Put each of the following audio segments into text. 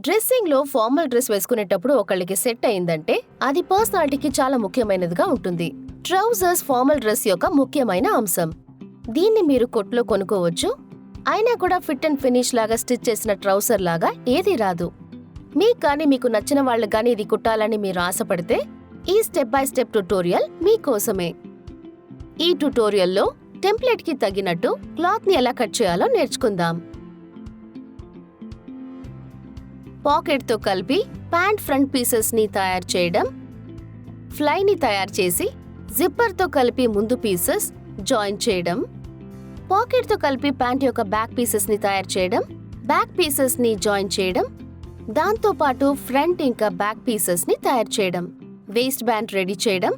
డ్రెస్సింగ్లో formal dress వేసుకునేటప్పుడు ఒకళ్ళకి set అయిందంటే అది పర్సనాలిటీకి చాలా ముఖ్యమైనదిగా ఉంటుంది. ట్రౌజర్స్ ఫార్మల్ డ్రెస్ యొక్క ముఖ్యమైన అంశం. దీన్ని మీరు కొట్లో కొనుక్కోవచ్చు. అయినా కూడా ఫిట్ అండ్ ఫినిష్ లాగా స్టిచ్ చేసిన ట్రౌజర్ లాగా ఏదీ రాదు. మీకు నచ్చిన వాళ్ళు గానీ ఇది కుట్టాలని మీరు ఆశపడితే ఈ స్టెప్ బై స్టెప్ ట్యుటోరియల్ మీకోసమే. ఈ ట్యుటోరియల్లో టెంప్లెట్కి తగినట్టు క్లాత్ని ఎలా కట్ చేయాలో నేర్చుకుందాం. పాకెట్తో కలిపి ప్యాంట్ ఫ్రంట్ పీసెస్ని తయారు చేయడం, ఫ్లైని తయారు చేసి జిప్పర్తో కలిపి ముందు పీసెస్ జాయిన్ చేయడం, పాకెట్తో కలిపి ప్యాంట్ యొక్క బ్యాక్ పీసెస్ని తయారు చేయడం, బ్యాక్ పీసెస్ని జాయిన్ చేయడం, దాంతోపాటు ఫ్రంట్ ఇంకా బ్యాక్ పీసెస్ని తయారు చేయడం, వేస్ట్ బ్యాండ్ రెడీ చేయడం,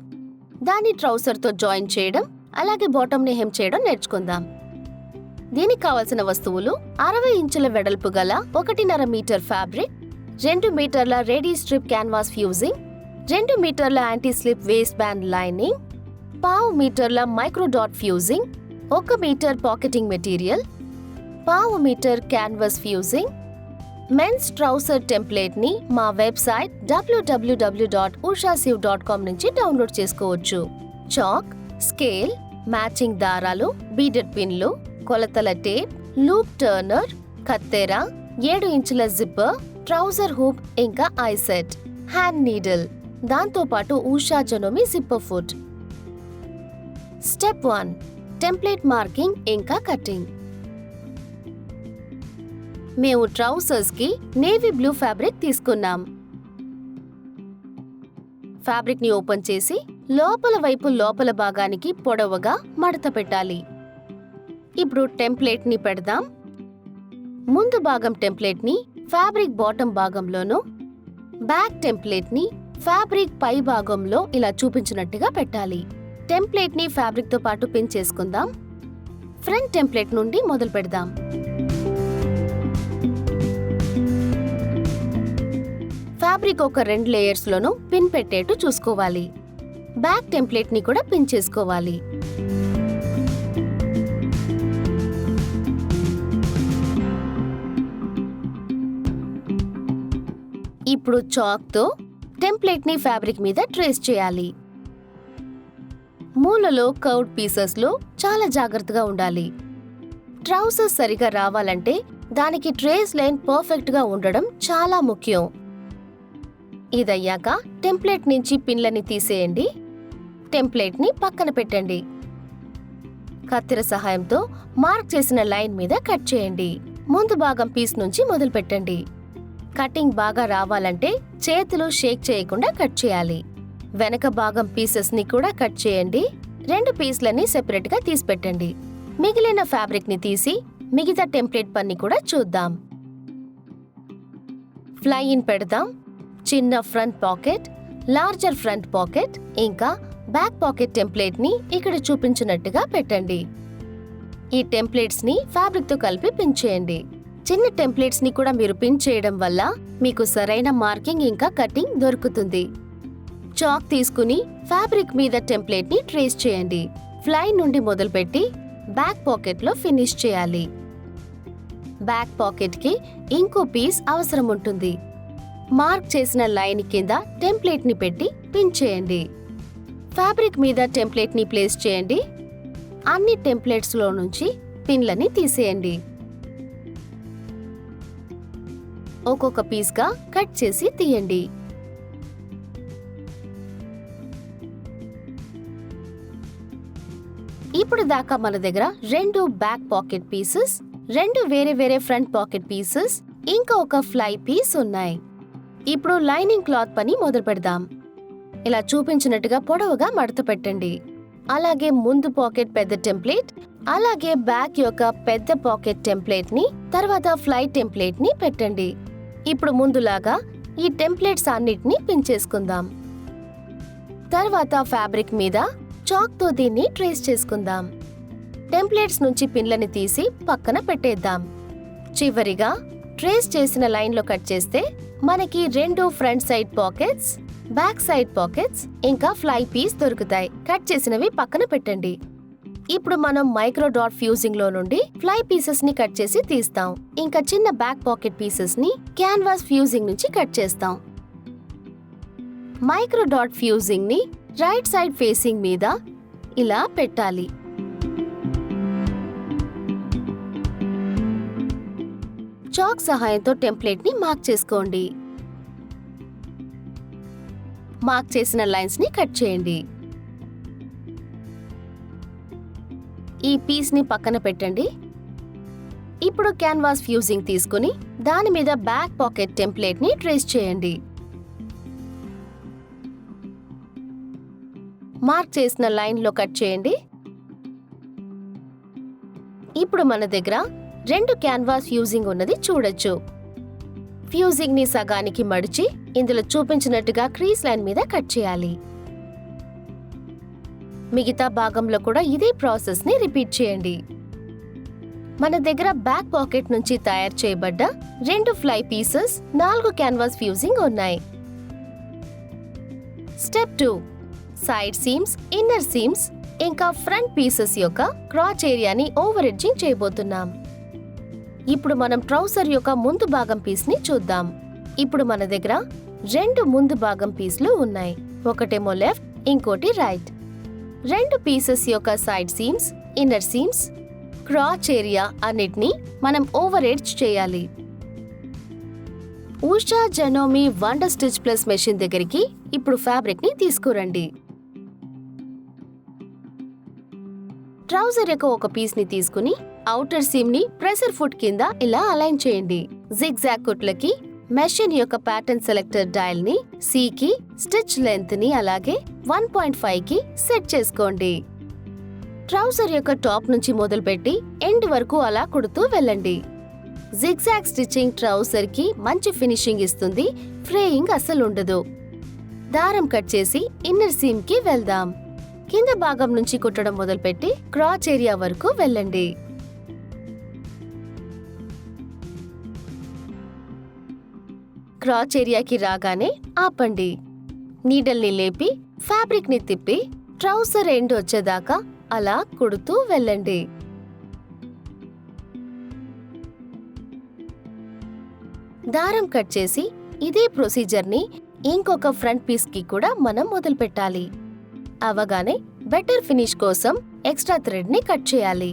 దాన్ని ట్రౌజర్తో జాయిన్ చేయడం, అలాగే బాటమ్ని హెమ్ చేయడం నేర్చుకుందాం. దీనికి కావలసిన వస్తువులు 60 ఇంచుల వెడల్పు గల 1.5 మీటర్ ఫ్యాబ్రిక్, 2 మీటర్ల రెడీ స్ట్రిప్ క్యాన్వాస్ ఫ్యూజింగ్, 2 మీటర్ల anti slip waist band lining, 1/2 మీటర్ల micro dot fusing, 1 meter pocketing material, 1/2 meter canvas fusing. Men's trouser template ని మా వెబ్సైట్ www.ushasiv.com నుంచి డౌన్లోడ్ చేసుకోవచ్చు. చాక్, స్కేల్, మ్యాచింగ్ దారాలు, బీడెడ్ పిన్లు, కొలతల టేప్, లూప్ టర్నర్, కత్తెర, 7 ఇంచుల జిప్పర్, ట్రౌజర్ హూప్ ఇంకా ఐసెట్, హ్యాండ్ నీడిల్, దాంతోపాటు Usha Janome zipper foot. Step 1, template marking ఇంకా కటింగ్. మేము ట్రౌజర్స్ కి నేవీ బ్లూ ఫ్యాబ్రిక్ తీసుకున్నాం. ఫ్యాబ్రిక్ ని ఓపెన్ చేసి లోపల వైపు లోపల భాగానికి పొడవుగా మడత పెట్టాలి. ఇప్పుడు టెంప్లెట్ ని పెడదాం. ముందు భాగం టెంప్లెట్ ని ఫ్యాబ్రిక్ బాటమ్ భాగంలోనూ, బ్యాక్ టెంప్లెట్ ని ఫ్యాబ్రిక్ పై భాగంలో ఇలా చూపించినట్టుగా పెట్టాలి. టెంప్లెట్ ని ఫ్యాబ్రిక్ తో పాటు పిన్ చేసుకుందాం. ఫ్రంట్ టెంప్లెట్ నుండి మొదలు పెడదాం. ఫ్యాబ్రిక్ ఒక 2 లేయర్స్ లోనూ పిన్ పెట్టేట్టు చూసుకోవాలి. బ్యాక్ టెంప్లెట్ ని కూడా పిన్ చేసుకోవాలి. ఇప్పుడు చాక్ తో టెంప్లెట్ ని ఫ్యాబ్రిక్ మీద ట్రేస్ చేయాలి. మూలలో కర్వ్డ్ పీసెస్ లో చాలా జాగ్రత్తగా ఉండాలి. ట్రౌజర్ సరిగా రావాలంటే దానికి ట్రేస్ లైన్ పర్ఫెక్ట్ గా ఉండడం చాలా ముఖ్యం. ఇదయ్యాక టెంప్లెట్ నుంచి పిన్లని తీసేయండి. టెంప్లెట్ ని పక్కన పెట్టండి. కత్తెర సహాయంతో మార్క్ చేసిన లైన్ మీద కట్ చేయండి. ముందు భాగం పీస్ నుంచి మొదలు పెట్టండి. కటింగ్ బాగా రావాలంటే చేతులు షేక్ చేయకుండా కట్ చేయాలి. వెనక భాగం పీసెస్ ని కూడా కట్ చేయండి. 2 పీస్లని సెపరేట్ గా తీసి పెట్టండి. మిగిలిన ఫ్యాబ్రిక్ ని తీసి మిగతా టెంప్లెట్ పన్ని కూడా చూద్దాం. ఫ్లై ఇన్ పెడదాం. చిన్న front pocket, larger front pocket ఇంకా బ్యాక్ పాకెట్ టెంప్లెట్ ని ఇక్కడ చూపించినట్టుగా పెట్టండి. ఈ టెంప్లెట్స్ ని ఫ్యాబ్రిక్ తో కలిపి పిన్ చేయండి. చిన్న టెంప్లెట్స్ ని కూడా మీరు పిన్ చేయడం వల్ల మీకు సరైన మార్కింగ్ ఇంకా కటింగ్ దొరుకుతుంది. చాక్ తీసుకుని ఫ్యాబ్రిక్ మీద టెంప్లెట్ ని ట్రేస్ చేయండి. ఫ్లై నుండి మొదలుపెట్టి బ్యాక్ పాకెట్ లో ఫినిష్ చేయాలి. బ్యాక్ పాకెట్ కి ఇంకో పీస్ అవసరం ఉంటుంది. మార్క్ చేసిన లైన్ కింద టెంప్లెట్ ని పెట్టి పిన్ చేయండి. ఫ్యాబ్రిక్ మీద టెంప్లెట్ ని ప్లేస్ చేయండి. అన్ని టెంప్లెట్స్ లో నుంచి పిన్లని తీసేయండి. ఒక్కొక్క పీస్ గా కట్ చేసి తీయండి. ఇప్పుడు దాకా మన దగ్గర 2 బ్యాక్ పాకెట్ పీసెస్, 2 వేరే వేరే ఫ్రంట్ పాకెట్ పీసెస్, ఇంకా ఒక ఫ్లై పీస్ ఉన్నాయి. ఇప్పుడు లైనింగ్ క్లాత్ పని మొదలు పెడదాం. ఇలా చూపించినట్టుగా పొడవుగా మడత పెట్టండి. అలాగే ముందు పాకెట్ పెద్ద టెంప్లెట్, అలాగే బ్యాక్ యొక్క పెద్ద పాకెట్ టెంప్లెట్ ని, తర్వాత ఫ్లై టెంప్లెట్ ని పెట్టండి. ఇప్పుడు ముందులాగా ఈ టెంప్లెట్స్ అన్నిటిని పిన్ చేసుకుందాం. తర్వాత ఫ్యాబ్రిక్ మీద చాక్ తో దీన్ని ట్రేస్ చేసుకుందాం. టెంప్లెట్స్ నుంచి పిన్లని తీసి పక్కన పెట్టేద్దాం. చివరిగా ట్రేస్ చేసిన లైన్ లో కట్ చేస్తే మనకి 2 front side pockets, back side pockets ఇంకా ఫ్లై పీస్ దొరుకుతాయి. కట్ చేసినవి పక్కన పెట్టండి. ఇప్పుడు మనం మైక్రో డాట్ ఫ్యూజింగ్ లో నుండి ఫ్లై పీసెస్ ని కట్ చేసి తీస్తాం. ఇంకా చిన్న బ్యాక్ పాకెట్ పీసెస్ ని క్యాన్వాస్ ఫ్యూజింగ్ నుంచి కట్ చేస్తాం. మైక్రో డాట్ ఫ్యూజింగ్ ని రైట్ సైడ్ ఫేసింగ్ మీద ఇలా పెట్టాలి. చాక్ సహాయంతో టెంప్లెట్ ని మార్క్ చేసుకోండి. మార్క్ చేసిన లైన్స్ ని కట్ చేయండి. ఈ పీస్ ని పక్కన పెట్టండి. ఇప్పుడు క్యాన్వాస్ ఫ్యూజింగ్ తీసుకుని దాని మీద బ్యాక్ పాకెట్ టెంప్లెట్ ని ట్రేస్ చేయండి. మార్క్ చేసిన లైన్ లో కట్ చేయండి. ఇప్పుడు మన దగ్గర 2 క్యాన్వాస్ ఫ్యూజింగ్ ఉన్నది చూడొచ్చు. ఫ్యూజింగ్ ని సగానికి మడిచి ఇందులో చూపించినట్టుగా క్రీజ్ లైన్ మీద కట్ చేయాలి. మిగతా భాగంలో కూడా ఇదే ప్రాసెస్ ని రిపీట్ చేయండి. మన దగ్గర బ్యాక్ పాకెట్ నుంచి తయారు చేయబడ్డ 2 ఫ్లై పీసెస్ 4 క్యాన్వాస్ ఫ్యూజింగ్ ఉన్నాయి. Step 2 side seams, inner seems ఇంకా ఫ్రంట్ పీసెస్ యొక్క క్రాచ్ ఏరియాని ఓవర్ ఎడ్జింగ్ చేయబోతున్నాం. ఇప్పుడు మనం ట్రౌజర్ యొక్క ముందు భాగం పీస్ ని చూద్దాం. ఇప్పుడు మన దగ్గర 2 ముందు భాగం పీస్లు ఉన్నాయి. ఒకటేమో లెఫ్ట్, ఇంకోటి రైట్. 2 పీసెస్ యొక్క side seams, inner seams, crotch area అన్నిటినీ మనం ఓవర్ ఎడ్జ్ చేయాలి. Usha Janome wonder stitch plus machine దగ్గరికి ఇప్పుడు ఫ్యాబ్రిక్ ని తీసుకురండి. ట్రౌజర్ యొక్క ఒక పీస్ ని తీసుకుని ఔటర్ సీమ్ ని ప్రెసర్ ఫుట్ కింద ఇలా అలైన్ చేయండి. జిగ్జాగ్ కుట్లకి మెషిన్ యొక్క ప్యాటర్న్ సెలెక్టర్ డయల్ ని C కి, స్టిచ్ లెంత్ ని అలాగే 1.5 కి సెట్ చేసుకోండి. ట్రౌజర్ యొక్క టాప్ నుంచి మొదలుపెట్టి ఎండ్ వరకు అలా కుడుతూ వెళ్ళండి. జిగ్జాగ్ స్టిచ్చింగ్ ట్రౌజర్ కి మంచి ఫినిషింగ్ ఇస్తుంది, ఫ్రేయింగ్ అస్సలు ఉండదు. దారం కట్ చేసి ఇన్నర్ సీమ్ కి వెళ్దాం. కింద భాగం నుంచి కుట్టడం మొదలుపెట్టి క్రాచ్ ఏరియా వరకు వెళ్ళండి. క్రాచ్ ఏరియాకి రాగానే ఆపండి. నీడల్ని లేపి ఫ్యాబ్రిక్ ని తిప్పి ట్రౌజర్ ఎండ్ వచ్చేదాకా అలా కుడుతూ వెళ్ళండి. దారం కట్ చేసి ఇదే ప్రొసీజర్ ని ఇంకొక ఫ్రంట్ పీస్ కి కూడా మనం మొదలు పెట్టాలి. అవగానే బెటర్ ఫినిష్ కోసం ఎక్స్ట్రా థ్రెడ్ ని కట్ చేయాలి.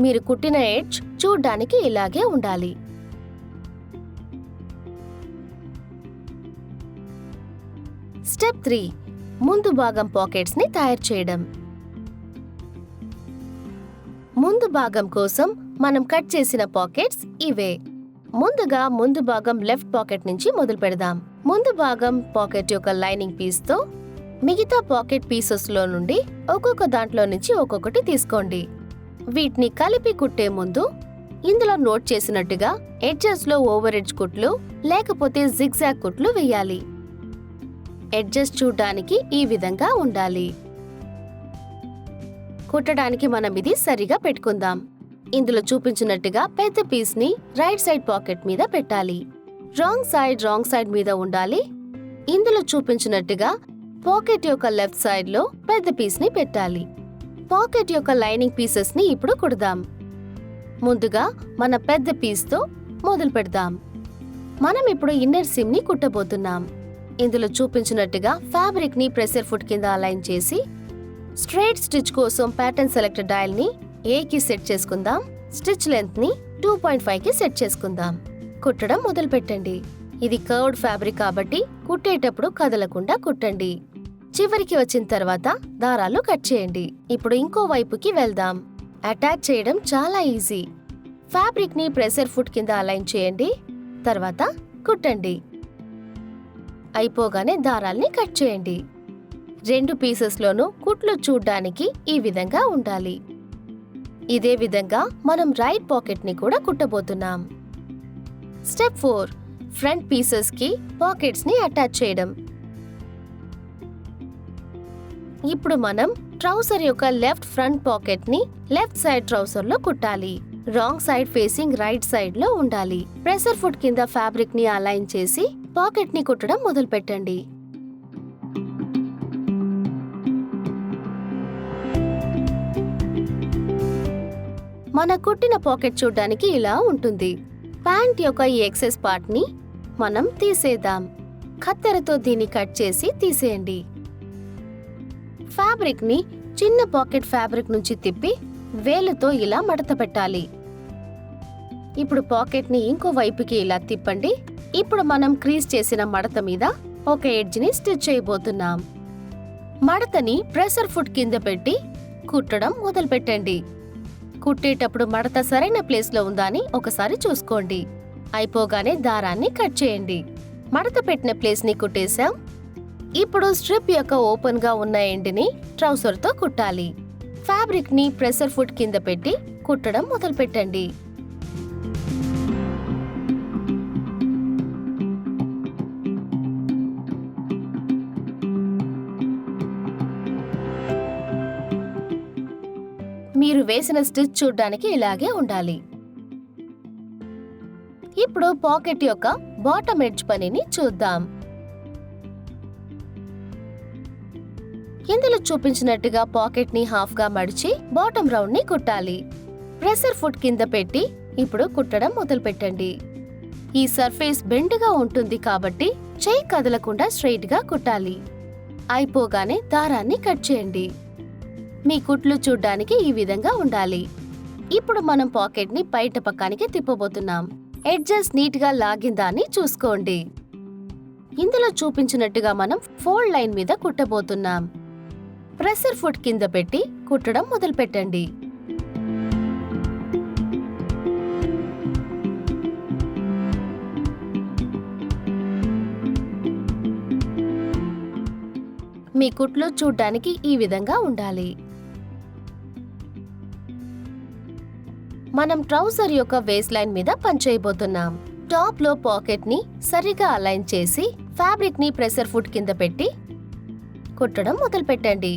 మీరు కుట్టిన ఎడ్జ్ చూడ్డానికి ఇలాగే ఉండాలి. స్టెప్ 3 ముందు భాగం పాకెట్స్ ని తయారు చేయడం. ముందు భాగం కోసం మనం కట్ చేసిన పాకెట్స్ ఇవే. ముందుగా ముందు భాగం లెఫ్ట్ పాకెట్ నుంచి మొదలు పెడదాం. ముందు భాగం పాకెట్ యొక్క లైనింగ్ పీస్ తో మిగతా పాకెట్ పీసెస్ లో నుండి ఒక్కొక్క దాంట్లో నుంచి ఒక్కొక్కటి తీసుకోండి. వీటిని కలిపి కుట్టే ముందు ఇందులో నోట్ చేసినట్టుగా ఎడ్జెస్ లో ఓవర్ ఎడ్జ్ కుట్లు లేకపోతే జిగ్జాగ్ కుట్లు వేయాలి. ఎడ్జెస్ చూడ్డానికి ఈ విధంగా ఉండాలి. కుట్టడానికి మనం ఇది సరిగా పెట్టుకుందాం. ఇందులో చూపించినట్టుగా పెద్ద పీస్ ని రైట్ సైడ్ పాకెట్ మీద పెట్టాలి. రాంగ్ సైడ్ మీద ఉండాలి. ఇందులో చూపించినట్టుగా పాకెట్ యొక్క లెఫ్ట్ సైడ్ లో పెద్ద పీస్ ని పెట్టాలి. పాకెట్ యొక్క లైనింగ్ పీసెస్ ని ఇప్పుడు కుడదాం. ముందుగా మన పెద్ద పీస్ తో మొదలు పెడదాం. మనం ఇప్పుడు ఇన్నర్ సీమ్ ని కుట్టబోతున్నాం. ఇందులో చూపించినట్టుగా ఫ్యాబ్రిక్ ని ప్రెసర్ ఫుట్ కింద అలైన్ చేసి స్ట్రైట్ స్టిచ్ కోసం ప్యాటర్న్ సెలెక్టర్ డయల్ ని A కి సెట్ చేసుకుందాం. స్టిచ్ లెంత్ ని 2.5 కి సెట్ చేసుకుందాం. కుట్టడం మొదలు పెట్టండి. ఇది కర్వ్డ్ ఫ్యాబ్రిక్ కాబట్టి కుట్టేటప్పుడు కదలకుండా కుట్టండి. చివరికి వచ్చిన తర్వాత దారాలు కట్ చేయండి. ఇప్పుడు ఇంకో వైపుకి వెళ్దాం. అటాచ్ చేయడం చాలా ఈజీ. ఫ్యాబ్రిక్ ని ప్రెసర్ ఫుట్ కింద అలైన్ చేయండి. తర్వాత కుట్టండి. అయిపోగానే దారాల్ని కట్ చేయండి. 2 పీసెస్ లోనూ కుట్లు చూడ్డానికి ఈ విధంగా ఉండాలి. ఇదే విధంగా మనం రైట్ పాకెట్ ని కూడా కుట్టబోతున్నాం. స్టెప్ 4 ఫ్రంట్ పీసెస్ కి పాకెట్స్ ని అటాచ్ చేయడం. ఇప్పుడు మనం ట్రౌజర్ యొక్క లెఫ్ట్ ఫ్రంట్ పాకెట్ ని లెఫ్ట్ సైడ్ ట్రౌజర్ లో కుట్టాలి. Wrong side facing right side లో ఉండాలి. ప్రెసర్ ఫుట్ కింద ఫ్యాబ్రిక్ ని అలైన్ చేసి పాకెట్ ని కుట్టడం మొదలు పెట్టండి. మన కుట్టిన పాకెట్ చూడ్డానికి ఇలా ఉంటుంది. ప్యాంట్ యొక్క ఈ ఎక్సెస్ పార్ట్ ని మనం తీసేద్దాం. కత్తెరతో దీన్ని కట్ చేసి తీసేయండి. ఫ్యాబ్రిక్ ని చిన్న పాకెట్ ఫ్యాబ్రిక్ నుంచి తిప్పి వేలుతో ఇలా మడత పెట్టాలి. ఇప్పుడు పాకెట్ ని ఇంకో వైపుకి ఇలా తిప్పండి. ఇప్పుడు మనం క్రీజ్ చేసిన మడత మీద ఒక ఎడ్జ్ ని స్టిచ్ చేయబోతున్నాం. మడతని ప్రెషర్ ఫుట్ కింద పెట్టి కుట్టడం మొదలు పెట్టండి. కుట్టేటప్పుడు మడత సరైన ప్లేస్ లో ఉందా అని ఒకసారి చూసుకోండి. అయిపోగానే దారాన్ని కట్ చేయండి. మడత పెట్టిన ప్లేస్ ని కుట్టేశాం. ఇప్పుడు స్ట్రిప్ యొక్క ఓపెన్ గా ఉన్న ఎండ్ని ట్రౌజర్ తో కుట్టాలి. ఫ్యాబ్రిక్ ని ప్రెషర్ ఫుట్ కింద పెట్టి కుట్టడం మొదలు పెట్టండి. మీరు వేసిన స్టిచ్ చూడ్డానికి ఇలాగే ఉండాలి. ఇప్పుడు పాకెట్ యొక్క బాటమ్ ఎడ్జ్ పనిని చూద్దాం. ఇందులో చూపించినట్టుగా పాకెట్ ని హాఫ్ గా మడిచి బాటమ్ రౌండ్ ని కుట్టాలి. ప్రెషర్ ఫుట్ కింద పెట్టి ఇప్పుడు కుట్టడం మొదలు పెట్టండి. ఈ సర్ఫేస్ బెండ్గా ఉంటుంది కాబట్టి చెయ్యి కదలకుండా స్ట్రెయిట్ గా కుట్టాలి. అయిపోగానే దారాన్ని కట్ చేయండి. మీ కుట్లు చూడ్డానికి ఈ విధంగా ఉండాలి. ఇప్పుడు మనం పాకెట్ ని బయట పక్కానికి తిప్పబోతున్నాం. ఎడ్జెస్ నీట్ గా లాగిందా అని చూసుకోండి. ఇందులో చూపించినట్టుగా మనం ఫోల్డ్ లైన్ మీద కుట్టబోతున్నాం. ప్రెషర్ ఫుట్ కింద పెట్టి కుట్టడం మొదలు పెట్టండి. మీ కుట్లు చూడ్డానికి ఈ విధంగా ఉండాలి. మనం ట్రౌజర్ యొక్క వేస్ట్ లైన్ మీద పనిచేయబోతున్నాం. టాప్ లో పాకెట్ ని సరిగా అలైన్ చేసి ఫ్యాబ్రిక్ ని ప్రెషర్ ఫుట్ కింద పెట్టి కుట్టడం మొదలు పెట్టండి.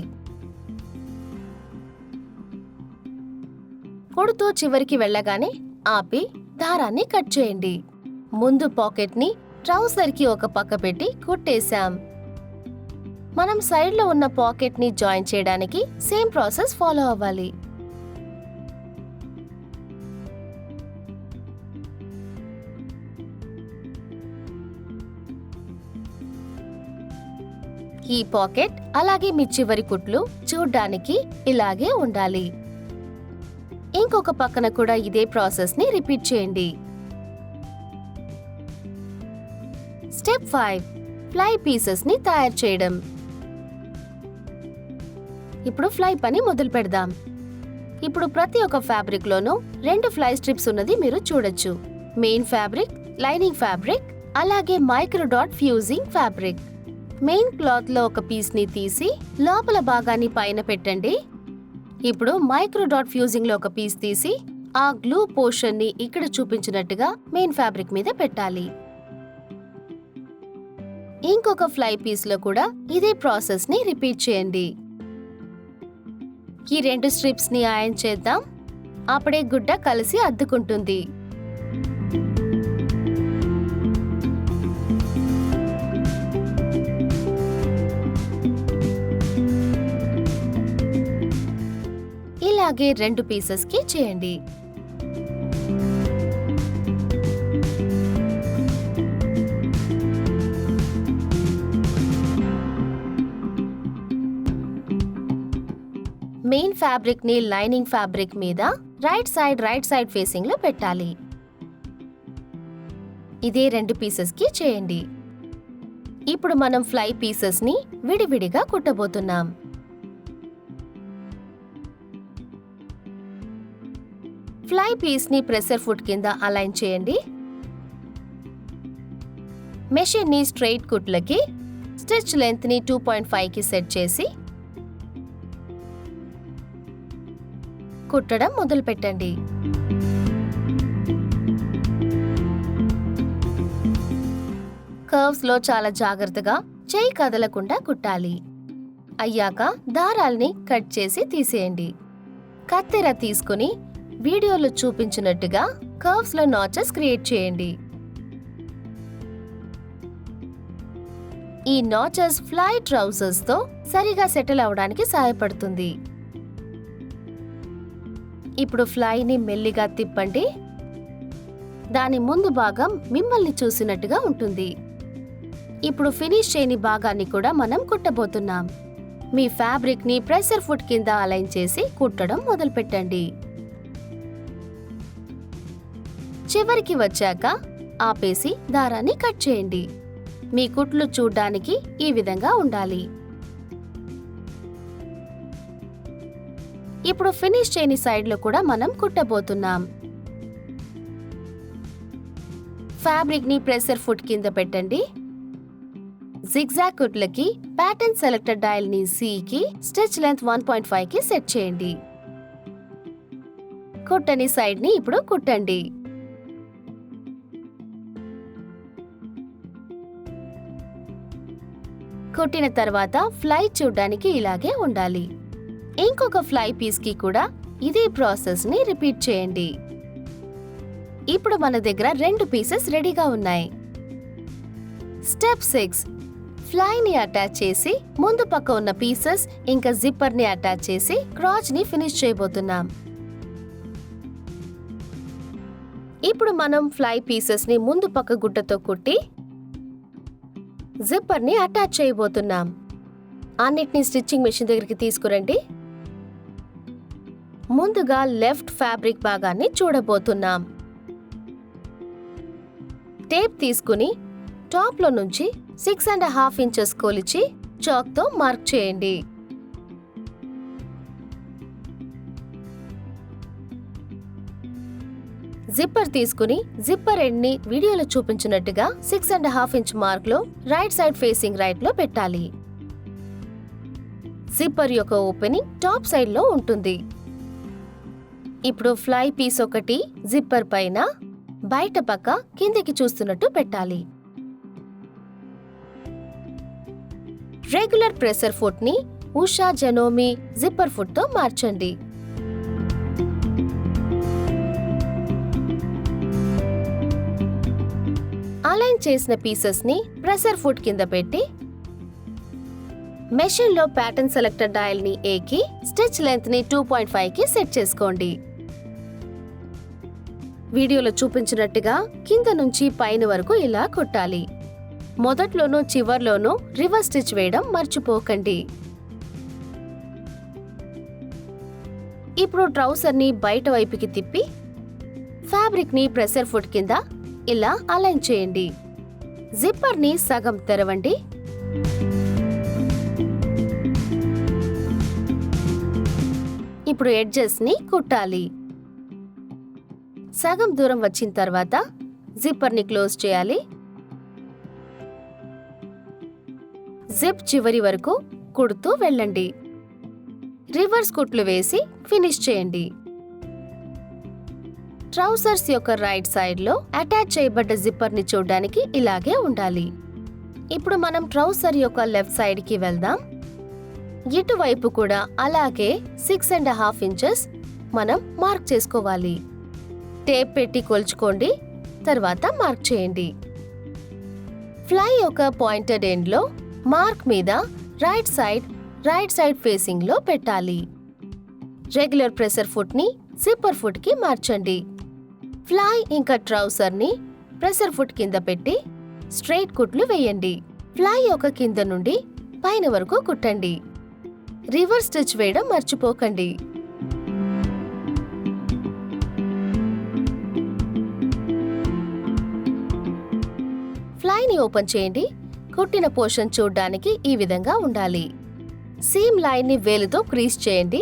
కుడుతూ చివరికి వెళ్ళగానే ఆపి దారాన్ని కట్ చేయండి. ముందు పాకెట్ ని ట్రౌజర్ కి ఒక పక్క పెట్టి కుట్టేశాం. మనం సైడ్ లో ఉన్న పాకెట్ ని జాయిన్ చేయడానికి సేమ్ ప్రాసెస్ ఫాలో అవ్వాలి. ఈ పాకెట్ అలాగే మీ చివరి కుట్లు చూడ్డానికి ఇలాగే ఉండాలి. ఇంకొక పక్కన కూడా ఇదే ప్రాసెస్ ని రిపీట్ చేయండి. స్టెప్ 5 ఫ్లై పీసెస్ ని తయారు చేయడం. ఇప్పుడు ఫ్లై పని మొదలు పెడదాం. ఇప్పుడు ప్రతి ఒక్క ఫ్యాబ్రిక్ లోనూ 2 ఫ్లై స్ట్రిప్స్ ఉన్నది మీరు చూడొచ్చు. మెయిన్ ఫ్యాబ్రిక్, లైనింగ్ ఫ్యాబ్రిక్, అలాగే micro dot fusing fabric. Main cloth లో ఒక పీస్ ని తీసి లోపల భాగాన్ని పైన పెట్టండి. ఇప్పుడు మైక్రో డాట్ ఫ్యూజింగ్ లో ఒక పీస్ తీసి ఆ గ్లూ పోర్షన్ ని ఇక్కడ చూపించినట్టుగా మెయిన్ ఫ్యాబ్రిక్ మీద పెట్టాలి. ఇంకొక ఫ్లై పీస్ లో కూడా ఇదే ప్రాసెస్ ని రిపీట్ చేయండి. ఈ 2 స్ట్రిప్స్ ని ఐరన్ చేద్దాం. అప్పుడే గుడ్డ కలిసి అద్దుకుంటుంది. ఇలాగే 2 పీసెస్ కి చేయండి. మెయిన్ ఫ్యాబ్రిక్ ని లైనింగ్ ఫ్యాబ్రిక్ మీద రైట్ సైడ్ ఫేసింగ్ లో పెట్టాలి. ఇదే 2 పీసెస్ కి చేయండి. ఇప్పుడు మనం ఫ్లై పీసెస్ ని విడివిడిగా కుట్టబోతున్నాం. ఫ్లై పీస్ ని ప్రెషర్ ఫుట్ కింద అలైన్ చేయండి. మెషిన్ ని స్ట్రెయిట్ కుట్లకి స్టిచ్ లెంత్ ని 2.5 కి సెట్ చేసి కుట్టడం మొదలు పెట్టండి. కర్వ్స్ లో చాలా జాగ్రత్తగా చేయి కదలకుండా కుట్టాలి. అయ్యాక దారాల్ని కట్ చేసి తీసేయండి. కత్తెర తీసుకుని వీడియోలో చూపించినట్టుగా కర్వ్స్ లో నాచెస్ క్రియేట్ చేయండి. ఈ నాచెస్ ఫ్లై ట్రౌజర్స్ తో సరిగా సెటిల్ అవడానికి సహాయపడుతుంది. ఇప్పుడు ఫ్లైని మెల్లిగా తిప్పండి. దాని ముందు భాగం మిమ్మల్ని చూసినట్టుగా ఉంటుంది. ఇప్పుడు ఫినిష్ చేయని భాగాన్ని కూడా మనం కుట్టబోతున్నాం. మీ ఫ్యాబ్రిక్ ని ప్రెషర్ ఫుట్ కింద అలైన్ చేసి కుట్టడం మొదలుపెట్టండి. చివరికి వచ్చాక ఆపేసి దారాన్ని కట్ చేయండి. మీ కుట్లు చూడ్డానికి ఈ విధంగా ఉండాలి. ఇప్పుడు ఫినిష్ చేయని సైడ్ లో కూడా మనం కుట్టబోతున్నాం. ఫ్యాబ్రిక్ ని ప్రెషర్ ఫుట్ కింద పెట్టండి. జిగ్జాగ్ కుట్లకి ప్యాటర్న్ సెలెక్టర్ డయల్ ని C కి స్టిచ్ లెంత్ 1.5 కి సెట్ చేయండి. కుట్టని సైడ్ ని ఇప్పుడు కుట్టండి. కుట్టిన తర్వాత ఫ్లై చూడ్డానికి ఇలాగే ఉండాలి. ఇంకొక ఫ్లై పీస్ కి కూడా ఇదే ప్రాసెస్ ని రిపీట్ చేయండి. ఇప్పుడు మన దగ్గర 2 పీసెస్ రెడీగా ఉన్నాయి. స్టెప్ 6 ఫ్లై ని అటాచ్ చేసి ముందు పక్క ఉన్న పీసెస్ ఇంకా జిప్పర్ ని అటాచ్ చేసి క్రాచ్ ని ఫినిష్ చేయబోతున్నాం. ఇప్పుడు మనం ఫ్లై పీసెస్ ని ముందు పక్క గుట్టతో కుట్టి జిప్పర్ ని అటాచ్ చేయబోతున్నాం. అన్నిటిని స్టిచ్చింగ్ మెషిన్ దగ్గరికి తీసుకురండి. ముందుగా లెఫ్ట్ ఫ్యాబ్రిక్ భాగాన్ని చూడబోతున్నాం. టేప్ తీసుకుని టాప్ లో నుంచి 6.5 ఇంచెస్ కొలిచి చాక్ తో మార్క్ చేయండి. జిప్పర్ తీసుకుని జిప్పర్ ఎండ్ ని వీడియోలో చూపించినట్టుగా 6.5 ఇంచ్ మార్క్ లో రైట్ సైడ్ ఫేసింగ్ రైట్ లో పెట్టాలి. జిప్పర్ యొక్క ఓపెనింగ్ టాప్ సైడ్ లో ఉంటుంది. ఇప్పుడు ఫ్లై పీస్ ఒకటి జిప్పర్ పైన బయట పక్క కిందికి చూస్తున్నట్టు పెట్టాలి. రెగ్యులర్ ప్రెషర్ ఫుట్ ని ఉషా జెనోమి జిప్పర్ ఫుట్ తో మార్చండి. అలైన్ చేసిన పీసెస్ ని ప్రెషర్ ఫుట్ కింద పెట్టి మెషిన్ లో ప్యాటర్న్ సెలెక్టర్ డయల్ ని A కి స్టిచ్ లెంత్ ని 2.5 కి సెట్ చేసుకోండి. వీడియోలో చూపించినట్టుగా కింద నుంచి పైన వరకు ఇలా కుట్టాలి. మొదట్లోనూ చివర్లోనూ రివర్స్ స్టిచ్ వేయడం మర్చిపోకండి. ఇప్పుడు ట్రౌసర్ ని బయట వైపుకి తిప్పి ఫ్యాబ్రిక్ ని ప్రెషర్ ఫుట్ కింద ఇలా అలైన్ చేయండి. జిప్పర్ ని సగం తెరవండి. ఇప్పుడు ఎడ్జెస్ ని కుట్టాలి. సగం దూరం వచ్చిన తర్వాత జిప్పర్ ని క్లోజ్ చేయాలి. జిప్ చివరి వరకు కుడుతూ వెళ్ళండి. రివర్స్ కుట్లు వేసి ఫినిష్ చేయండి. ట్రౌసర్స్ యొక్క రైట్ సైడ్ లో అటాచ్ చేయబడ్డ జిప్పర్ ని చూడడానికి ఇలాగే ఉండాలి. ఇప్పుడు మనం ట్రౌసర్ యొక్క లెఫ్ట్ సైడ్ కి వెళ్దాం. ఇటువైపు కూడా అలాగే 6.5 ఇంచెస్ మనం మార్క్ చేసుకోవాలి. టేప్ పెట్టి కొలుచుకోండి. తర్వాత మార్క్ చేయండి. ఫ్లై యొక్క పాయింటెడ్ ఎండ్ లో మార్క్ మీద రైట్ సైడ్ ఫేసింగ్ లో పెట్టాలి. రెగ్యులర్ ప్రెషర్ ఫుట్ ని జిప్పర్ ఫుట్ కి మార్చండి. ఫ్లై ఇంకా ట్రౌసర్ ని ప్రెషర్ ఫుట్ కింద పెట్టి స్ట్రైట్ కుట్లు వేయండి. ఫ్లై యొక్క కింద నుండి పైన వరకు కుట్టండి. రివర్స్ స్టిచ్ వేయడం మర్చిపోకండి. ఫ్లైని ఓపెన్ చేయండి. కుట్టిన పోర్షన్ చూడ్డానికి ఈ విధంగా ఉండాలి. సీమ్ లైన్ ని వేలుతో క్రీజ్ చేయండి.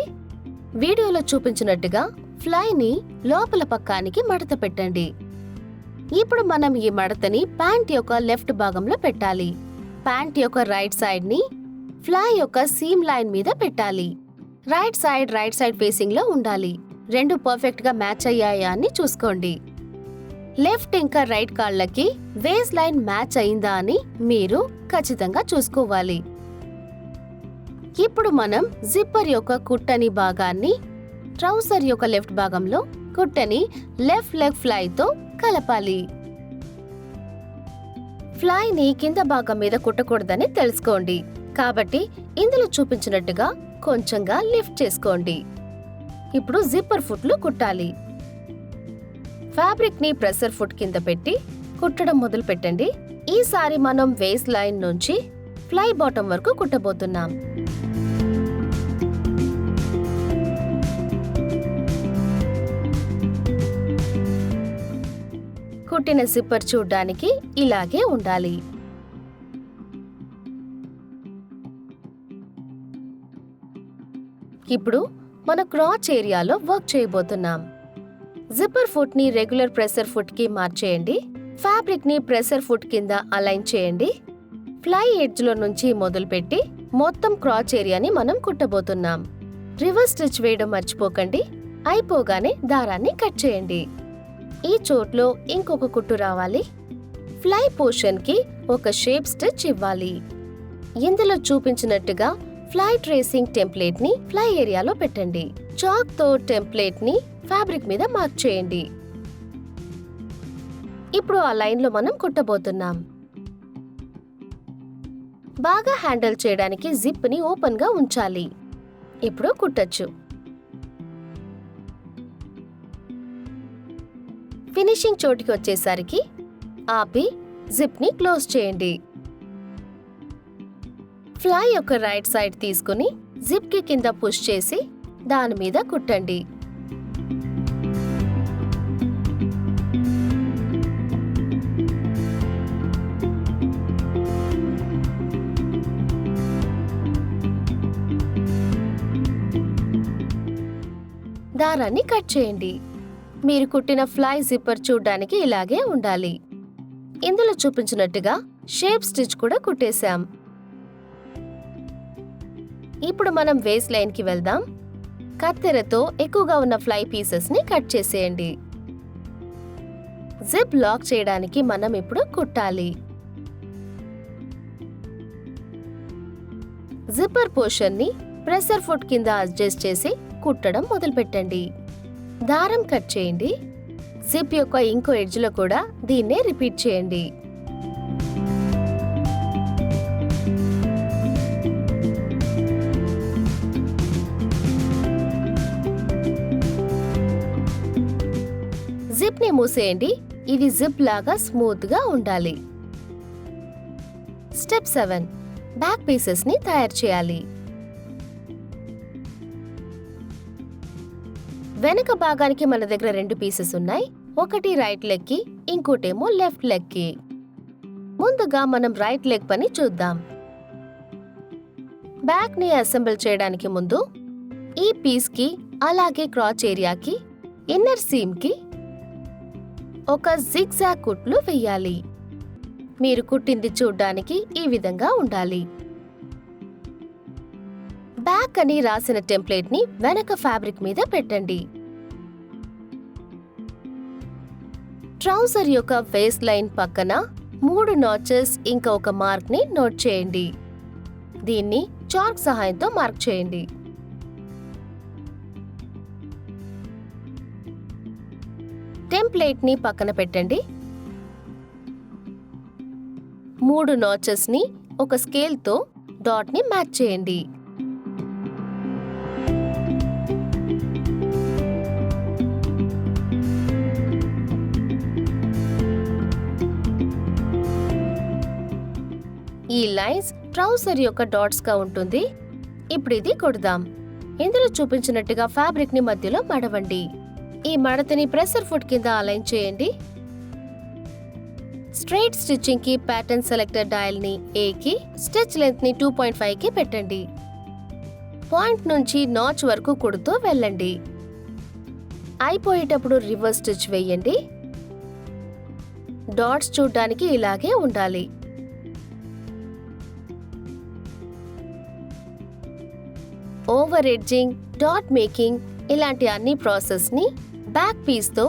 వీడియోలో చూపించినట్టుగా ఫ్లైని లోపల పక్కానికి మడత పెట్టండి. ఇప్పుడు మనం ఈ మడతని ప్యాంట్ యొక్క లెఫ్ట్ భాగంలో పెట్టాలి. ప్యాంట్ యొక్క రైట్ సైడ్ ని ఫ్లై యొక్క సీమ్ లైన్ మీద పెట్టాలి. రైట్ సైడ్ ఫేసింగ్ లో ఉండాలి. రెండు పర్ఫెక్ట్ గా మ్యాచ్ అయ్యాయా అని చూసుకోండి. లెఫ్ట్ ఇంకా రైట్ కాళ్ళకి వేస్ లైన్ మ్యాచ్ అయిందా అని మీరు ఖచ్చితంగా చూసుకోవాలి. ఇప్పుడు మనం జిప్పర్ యొక్క కుట్టని భాగాన్ని ట్రౌసర్ యొక్క లెఫ్ట్ భాగంలో కుట్టని లెఫ్ట్ లెగ్ ఫ్లైతో కలపాలి. ఫ్లైని కింద భాగం మీద కుట్టకూడదని తెలుసుకోండి. కాబట్టి ఇందులో చూపించినట్టుగా కొంచెంగా లిఫ్ట్ చేసుకోండి. ఇప్పుడు జిప్పర్ ఫుట్లు కుట్టాలి. ఫ్యాబ్రిక్ ని ప్రెసర్ ఫుట్ కింద పెట్టి కుట్టడం మొదలు పెట్టండి. ఈసారి మనం వేస్ట్ లైన్ నుంచి ఫ్లై బాటమ్ వరకు కుట్టబోతున్నాం. కుట్టిన జిప్పర్ చూడ్డానికి ఇలాగే ఉండాలి. ఇప్పుడు మన క్రాచ్ ఏరియాలో వర్క్ చేయబోతున్నాం. జిప్పర్ ఫుట్ ని రెగ్యులర్ ప్రెసర్ ఫుట్ కి మార్చేయండి. ఫ్యాబ్రిక్ ని ప్రెసర్ ఫుట్ కింద అలైన్ చేయండి. ఫ్లై ఎడ్జ్ లో నుంచి మొదలుపెట్టి మొత్తం క్రాచ్ ఏరియాని మనం కుట్టబోతున్నాం. రివర్స్ స్టిచ్ వేయడం మర్చిపోకండి. అయిపోగానే దారాన్ని కట్ చేయండి. ఈ చోట్లో ఇంకొక కుట్టు రావాలి. ఫ్లై పోర్షన్ కి ఒక షేప్ స్టిచ్ ఇవ్వాలి. ఇందులో చూపించినట్టుగా ఫ్లై ట్రేసింగ్ టెంప్లెట్ ని ఫ్లై ఏరియాలో పెట్టండి. చాక్ తో టెంప్లెట్ ని ఫ్యాబ్రిక్ మీద మార్క్ చేయండి. ఇప్పుడు ఆ లైన్ లో మనం కుట్టబోతున్నాం. బాగా హ్యాండిల్ చేయడానికి జిప్ ని ఓపెన్ గా ఉంచాలి. ఇప్పుడు కుట్టచ్చు. ఫినిషింగ్ చోటికి వచ్చేసరికి ఆపి జిప్ ని క్లోజ్ చేయండి. ఫ్లై యొక్క రైట్ సైడ్ తీసుకుని జిప్ కి కింద పుష్ చేసి దాని మీద కుట్టండి. దారాన్ని కట్ చేయండి. మీరు కుట్టిన ఫ్లై జిప్పర్ చూడ్డానికి ఇలాగే ఉండాలి. ఇందులో చూపించినట్టుగా షేప్ స్టిచ్ కూడా కుట్టేశాం. ఇప్పుడు మనం వేస్ట్ లైన్ కి వెళ్దాం. కత్తెరతో ఎక్కువగా ఉన్న ఫ్లై పీసెస్ ని కట్ చేసేయండి. జిప్ లాక్ చేయడానికి మనం ఇప్పుడు కుట్టాలి. జిప్పర్ పోర్షన్ ని ప్రెసర్ ఫుట్ కింద అడ్జస్ట్ చేసి కుట్టడం మొదలు పెట్టండి. దారం కట్ చేయండి. జిప్ యొక్క ఇంకో ఎడ్జ్ లో కూడా దీన్నే రిపీట్ చేయండి. జిప్ ని మూసేయండి. ఇది జిప్ లాగా స్మూత్ గా ఉండాలి. స్టెప్ 7 బ్యాక్ పీసెస్ ని తయారు చేయాలి. వెనక భాగానికి మన దగ్గర 2 పీసెస్ ఉన్నాయి. ఒకటి రైట్ లెగ్ కి, ఇంకోటేమో లెఫ్ట్ లెగ్ కి. ముందుగా మనం రైట్ లెగ్ పని చూద్దాం. బ్యాక్ ని అసెంబుల్ చేయడానికి ముందు ఈ పీస్ కి అలాగే క్రాచ్ ఏరియాకి ఇన్నర్ సీమ్ కి ఒక జిగ్జాగ్ కుట్లు వెయ్యాలి. మీరు కుట్టింది చూడ్డానికి ఈ విధంగా ఉండాలి. బ్యాక్ అని రాసిన టెంప్లెట్ ని వెనక ఫ్యాబ్రిక్ మీద పెట్టండి. ట్రౌజర్ యొక్క వేస్ట్ లైన్ పక్కన 3 నాచెస్ ఇంకా ఒక మార్క్ ని నోట్ చేయండి. దీన్ని చాక్ సహాయంతో మార్క్ చేయండి. టెంప్లెట్ ని పక్కన పెట్టండి. 3 నాచెస్ ని ఒక స్కేల్ తో డాట్ ని మ్యాచ్ చేయండి. ఈ లైన్స్ ట్రౌజర్ యొక్క డాట్స్ గా ఉంటుంది. ఇప్పుడు ఇది కొడదాం. ఇందులో చూపించినట్టుగా ఫ్యాబ్రిక్ ని మధ్యలో మడవండి. ఈ మడతని ప్రెసర్ ఫుట్ కింద అలైన్ చేయండి. స్ట్రైట్ స్టిచ్చింగ్ కి ప్యాటర్న్ సెలెక్టర్ డయల్ ని A కి, స్టిచ్ లెంత్ ని 2.5 కి పెట్టండి. పాయింట్ నుంచి నాచ్ వరకు కుడుతూ వెళ్ళండి. అయిపోయేటప్పుడు రివర్స్ స్టిచ్ వేయండి. డాట్స్ చూడడానికి ఇలాగే ఉండాలి. ఓవర్ ఎడ్జింగ్, డాట్ మేకింగ్ ఇలాంటి అన్ని ప్రాసెస్ ని బ్యాక్ పీస్ తో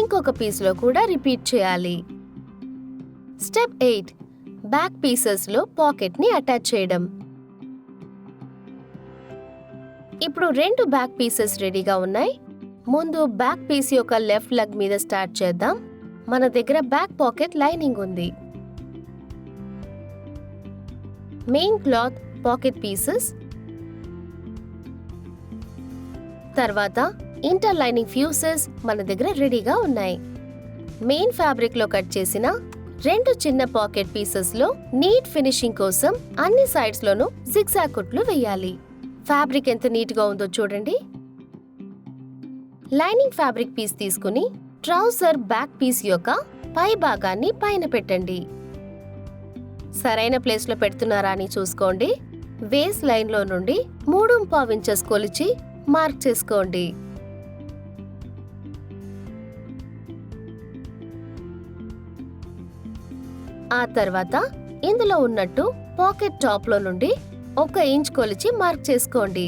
ఇంకొక పీస్ లో కూడా రిపీట్ చేయాలి. స్టెప్ 8 బ్యాక్ పీసెస్ లో పాకెట్ ని అటాచ్ చేయడం. ఇప్పుడు 2 బ్యాక్ పీసెస్ రెడీగా ఉన్నాయి. ముందు బ్యాక్ పీస్ యొక్క లెఫ్ట్ లెగ్ మీద స్టార్ట్ చేద్దాం. మన దగ్గర బ్యాక్ పాకెట్ లైనింగ్ ఉంది. మెయిన్ క్లాత్ పాకెట్ పీసెస్, తర్వాత ఇంటర్ లైనింగ్ ఫ్యూసెస్ మన దగ్గర రెడీగా ఉన్నాయి. మెయిన్ ఫ్యాబ్రిక్ లో కట్ చేసిన 2 చిన్న పాకెట్ పీసెస్ లో నీట్ ఫినిషింగ్ కోసం అన్ని సైడ్స్ లోనూ జిగ్జాగ్ కుట్లు వేయాలి. ఫ్యాబ్రిక్ ఎంత నీట్ గా ఉందో చూడండి. లైనింగ్ ఫ్యాబ్రిక్ పీస్ తీసుకుని ట్రౌజర్ బ్యాక్ పీస్ యొక్క పై భాగాన్ని పైన పెట్టండి. సరైన ప్లేస్ లో పెడుతున్నారా అని చూసుకోండి. వేస్ట్ లైన్ లో నుండి 3.5 ఇంచెస్ కొలిచి మార్క్ చేసుకోండి. ఆ తర్వాత ఇందులో ఉన్నట్టు పాకెట్ టాప్ లో నుండి 1 ఇంచ్ కొలిచి మార్క్ చేసుకోండి.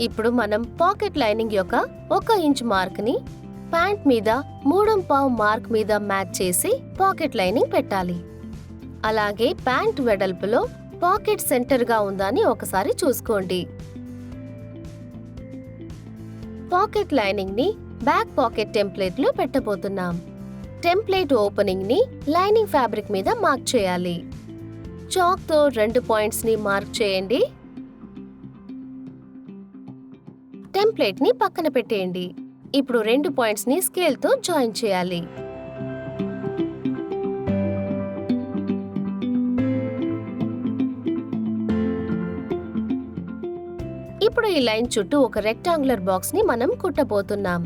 ఇప్పుడు మనం పాకెట్ లైనింగ్ యొక్క 1 ఇంచ్ మార్క్ ని ప్యాంట్ మీద 3.5 మార్క్ మీద మ్యాచ్ చేసి పాకెట్ లైనింగ్ పెట్టాలి. అలాగే ప్యాంట్ వెడల్పులో పాకెట్ సెంటర్ గా ఉందని ఒకసారి చూసుకోండి. పాకెట్ లైనింగ్ ని బ్యాక్ పాకెట్ టెంప్లెట్ లో పెట్టబోతున్నాం. టెంప్లెట్ ఓపెనింగ్ ని లైనింగ్ ఫ్యాబ్రిక్ మీద మార్క్ చేయాలి. చాక్ తో 2 పాయింట్స్ ని మార్క్ చేయండి. టెంప్లెట్ ని పక్కన పెట్టేయండి. ఇప్పుడు 2 పాయింట్స్ ని స్కేల్ తో జాయిన్ చేయాలి. ఇప్పుడు ఈ లైన్ చుట్టూ ఒక రెక్టాంగులర్ బాక్స్ ని మనం కుట్టబోతున్నాం.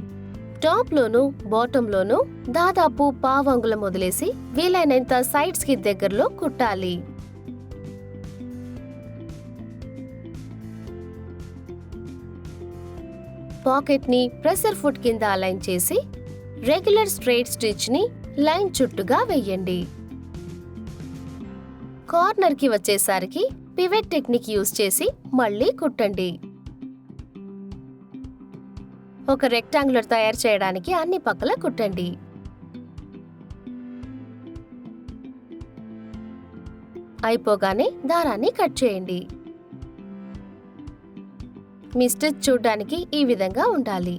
టాప్ లోను బాటమ్ లోను దాదాపు పావంగుళం వదిలేసి వీలైనంత సైడ్స్ కి దగ్గరలో కుట్టాలి. పాకెట్ ని ప్రెసర్ ఫుట్ కింద అలైన్ చేసి రెగ్యులర్ స్ట్రైట్ స్టిచ్ ని లైన్ చుట్టుగా వేయండి. కార్నర్ కి వచ్చేసరికి పివెట్ టెక్నిక్ యూజ్ చేసి మళ్ళీ కుట్టండి. ఒక రెక్టాంగులర్ తయారు చేయడానికి అన్ని పక్కల కుట్టండి. అయిపోగానే దారాన్ని కట్ చేయండి. మీ స్టిచ్ చూడడానికి ఈ విధంగా ఉండాలి.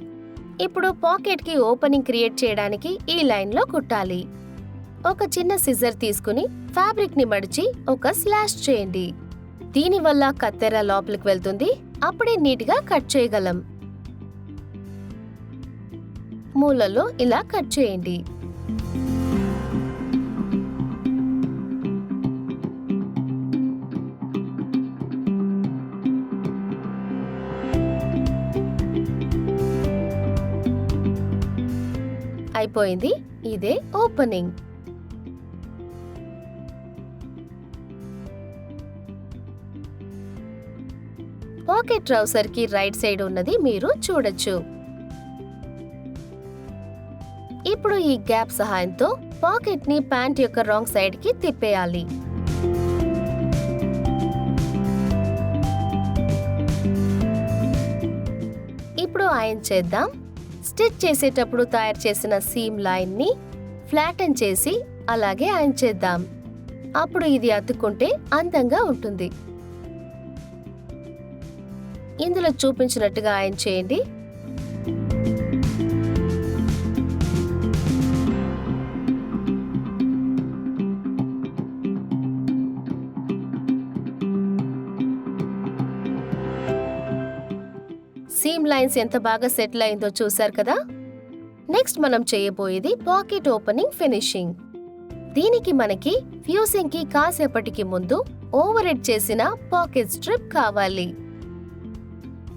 ఇప్పుడు పాకెట్ కి ఓపెనింగ్ క్రియేట్ చేయడానికి ఈ లైన్ లో కుట్టాలి. ఒక చిన్న సిజర్ తీసుకుని ఫ్యాబ్రిక్ ని మడిచి ఒక స్లాష్ చేయండి. దీనివల్ల కత్తెర లోపలికి వెళ్తుంది. అప్పుడే నీట్ గా కట్ చేయగలం. మూలలో ఇలా కట్ చేయండి. అయిపోయింది. ఇదే ఓపెనింగ్. పాకెట్ ట్రౌజర్ కి రైట్ సైడ్ ఉన్నది మీరు చూడొచ్చు. ఇప్పుడు ఈ గ్యాప్ సహాయంతో పాకెట్ ని ప్యాంట్ యొక్క రాంగ్ సైడ్ కి తిప్పేయాలి. ఇప్పుడు ఐరన్ చేద్దాం. స్టిచ్ చేసేటప్పుడు తయారు చేసిన సీమ్ లైన్ ని ఫ్లాటన్ చేసి అలాగే ఐరన్ చేద్దాం. అప్పుడు ఇది అతుక్కుంటే అందంగా ఉంటుంది. ఇందులో చూపించినట్టుగా ఐరన్ చేయండి. సీమ్ లైన్స్ ఎంత బాగా సెటిల్ అయిందో చూసారు కదా. నెక్స్ట్ మనం చేయబోయేది పాకెట్ ఓపెనింగ్ ఫినిషింగ్. దీనికి మనకి ఫ్యూజింగ్ కి కాసేపటికి ముందు ఓవర్ హెడ్ చేసిన పాకెట్ స్ట్రిప్ కావాలి.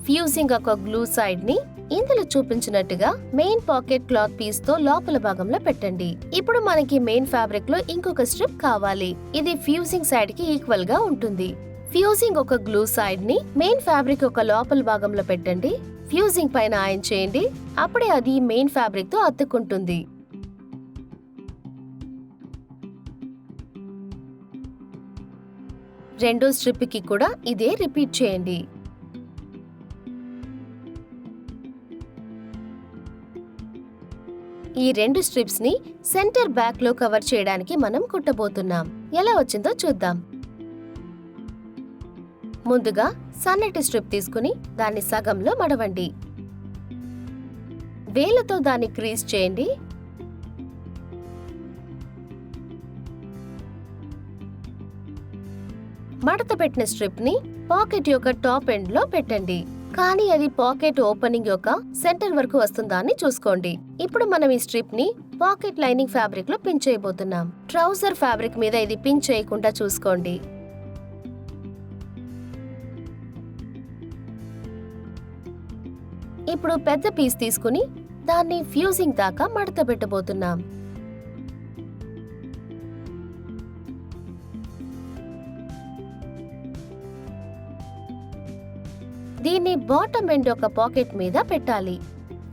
ఫ్యూజింగ్ ఒక గ్లూ సైడ్ ని ఇందులో చూపించినట్టుగా మెయిన్ పాకెట్ క్లాత్ పీస్ తో లోపల భాగంలో పెట్టండి. ఇప్పుడు మనకి మెయిన్ ఫ్యాబ్రిక్ లో ఇంకొక స్ట్రిప్ కావాలి. ఇది ఫ్యూజింగ్ సైడ్ కి ఈక్వల్ గా ఉంటుంది. ఫ్యూజింగ్ ఒక గ్లూ సైడ్ ని మెయిన్ ఫ్యాబ్రిక్ ఒక లోపల భాగంలో పెట్టండి. ఫ్యూజింగ్ పైన ఐరన్ చేయండి. అప్పుడే అది మెయిన్ ఫ్యాబ్రిక్ తో అతుక్కుంటుంది. రెండో స్ట్రిప్ కి కూడా ఇదే రిపీట్ చేయండి. ఈ 2 స్ట్రిప్స్ ని సెంటర్ బ్యాక్ లో కవర్ చేయడానికి మనం కుట్టబోతున్నాం. ఎలా వచ్చిందో చూద్దాం. ముందుగా సన్నటి స్ట్రిప్ తీసుకుని దాన్ని సగంలో మడవండి. వేలతో దాన్ని క్రీజ్ చేయండి. మడత పెట్టిన స్ట్రిప్ ని పాకెట్ యొక్క టాప్ ఎండ్ లో పెట్టండి. కానీ అది పాకెట్ ఓపెనింగ్ యొక్క సెంటర్ వరకు వస్తుందా అని చూసుకోండి. ఇప్పుడు మనం ఈ స్ట్రిప్ ని పాకెట్ లైనింగ్ ఫ్యాబ్రిక్ లో పిన్ చేయబోతున్నాం. ట్రౌజర్ ఫ్యాబ్రిక్ మీద ఇది పిన్ చేయకుండా చూసుకోండి. ఇప్పుడు పెద్ద పీస్ తీసుకుని దాన్ని ఫ్యూజింగ్ దాకా మడత పెట్టబోతున్నాం. దీన్ని బాటమ్ ఎండ్ యొక్క పాకెట్ మీద పెట్టాలి.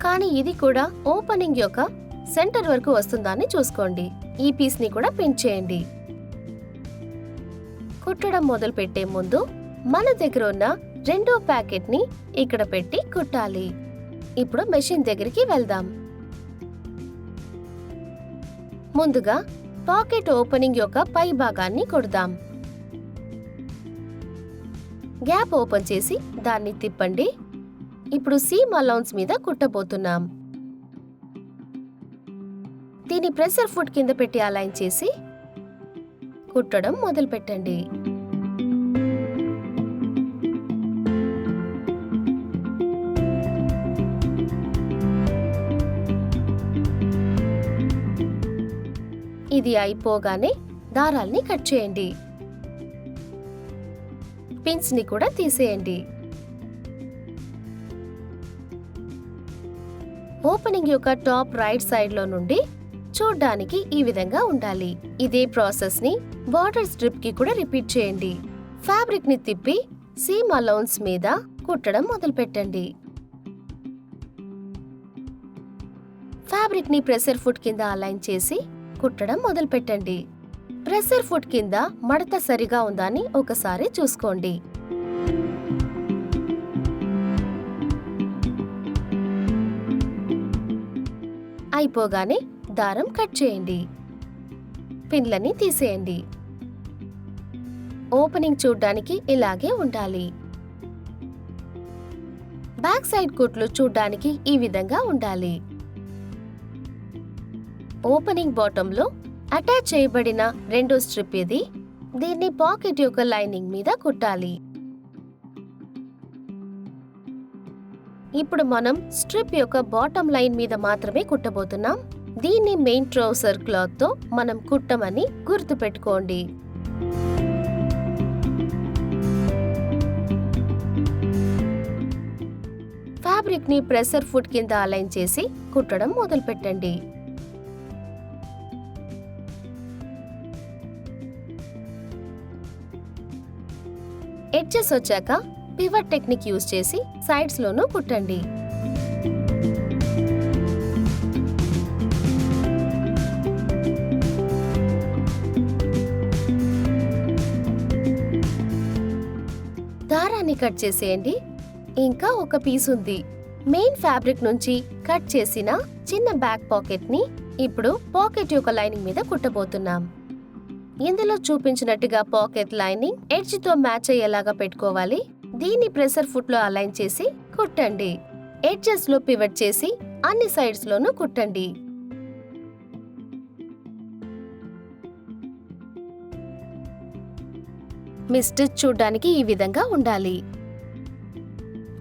కానీ ఇది కూడా ఓపెనింగ్ యొక్క సెంటర్ వరకు వస్తుందని చూసుకోండి. ఈ పీస్ ని కూడా పిన్ చేయండి. కుట్టడం మొదలు పెట్టే ముందు మన దగ్గర ఉన్న రెండో ప్యాకెట్ ని ఇక్కడ పెట్టి కుట్టాలి. ఇప్పుడు మెషిన్ దగ్గరికి వెళ్దాం. ముందుగా పాకెట్ ఓపెనింగ్ యొక్క పై భాగాన్ని కుడదాం. గ్యాప్ ఓపెన్ చేసి దాన్ని తిప్పండి. ఇప్పుడు సీమ్ అలౌన్స్ మీద కుట్టబోతున్నాం. దీన్ని ప్రెషర్ ఫుట్ కింద పెట్టి అలైన్ చేసి కుట్టడం మొదలు పెట్టండి. ఇది అయిపోగానే దారాల్ని కట్ చేయండి. పిన్స్ ని కూడా తీసేయండి. ఓపెనింగ్ యొక్క టాప్ రైట్ సైడ్ లో నుండి చూడ్డానికి ఈ విధంగా ఉండాలి. ఇదే ప్రాసెస్ ని బార్డర్ స్ట్రిప్ కి కూడా రిపీట్ చేయండి. ఫ్యాబ్రిక్ ని తిప్పి సీమ్ అలౌన్స్ మీద కుట్టడం మొదలు పెట్టండి. ఫ్యాబ్రిక్ ని ప్రెషర్ ఫుట్ కింద అలైన్ చేసి కుట్టడం మొదలు పెట్టండి. ప్రెషర్ ఫుట్ కింద మడత సరిగా ఉందని ఒకసారి చూసుకోండి. అయిపోగానే దారం కట్ చేయండి. పిన్లని తీసేయండి. ఓపెనింగ్ చూడ్డానికి ఇలాగే ఉండాలి. బ్యాక్ సైడ్ కుట్లు చూడ్డానికి ఈ విధంగా ఉండాలి. ఓపెనింగ్ బాటమ్ లో అటాచ్ చేయబడిన రెండో స్ట్రిప్ ఇది. దీన్ని పాకెట్ యొక్క లైనింగ్ మీద కుట్టాలి. ఇప్పుడు మనం స్ట్రిప్ యొక్క బాటమ్ లైన్ మీద మాత్రమే కుట్టబోతున్నాం. దీన్ని మెయిన్ ట్రౌజర్ క్లాత్ తో మనం కుట్టమని గుర్తు పెట్టుకోండి. ఫ్యాబ్రిక్ ని ప్రెషర్ ఫుట్ కింద అలైన్ చేసి కుట్టడం మొదలు పెట్టండి. ఎడ్జెస్ వచ్చాక పివట్ టెక్నిక్ యూజ్ చేసి సైడ్స్ లోనూ కుట్టండి. దారాన్ని కట్ చేసేయండి. ఇంకా ఒక పీస్ ఉంది. మెయిన్ ఫ్యాబ్రిక్ నుంచి కట్ చేసిన చిన్న బ్యాక్ పాకెట్ ని ఇప్పుడు పాకెట్ యొక్క లైనింగ్ మీద కుట్టబోతున్నాం. ఇందులో చూపించినట్టుగా పాకెట్ లైనింగ్ ఎడ్జ్ తో మ్యాచ్ అయ్యేలాగా పెట్టుకోవాలి. దీన్ని ప్రెషర్ ఫుట్ లో అలైన్ చేసి కుట్టండి. ఎడ్జెస్ లో పివట్ చేసి అన్ని సైడ్స్ లోనూ కుట్టండి. మీ స్టిచ్ చూడ్డానికి ఈ విధంగా ఉండాలి.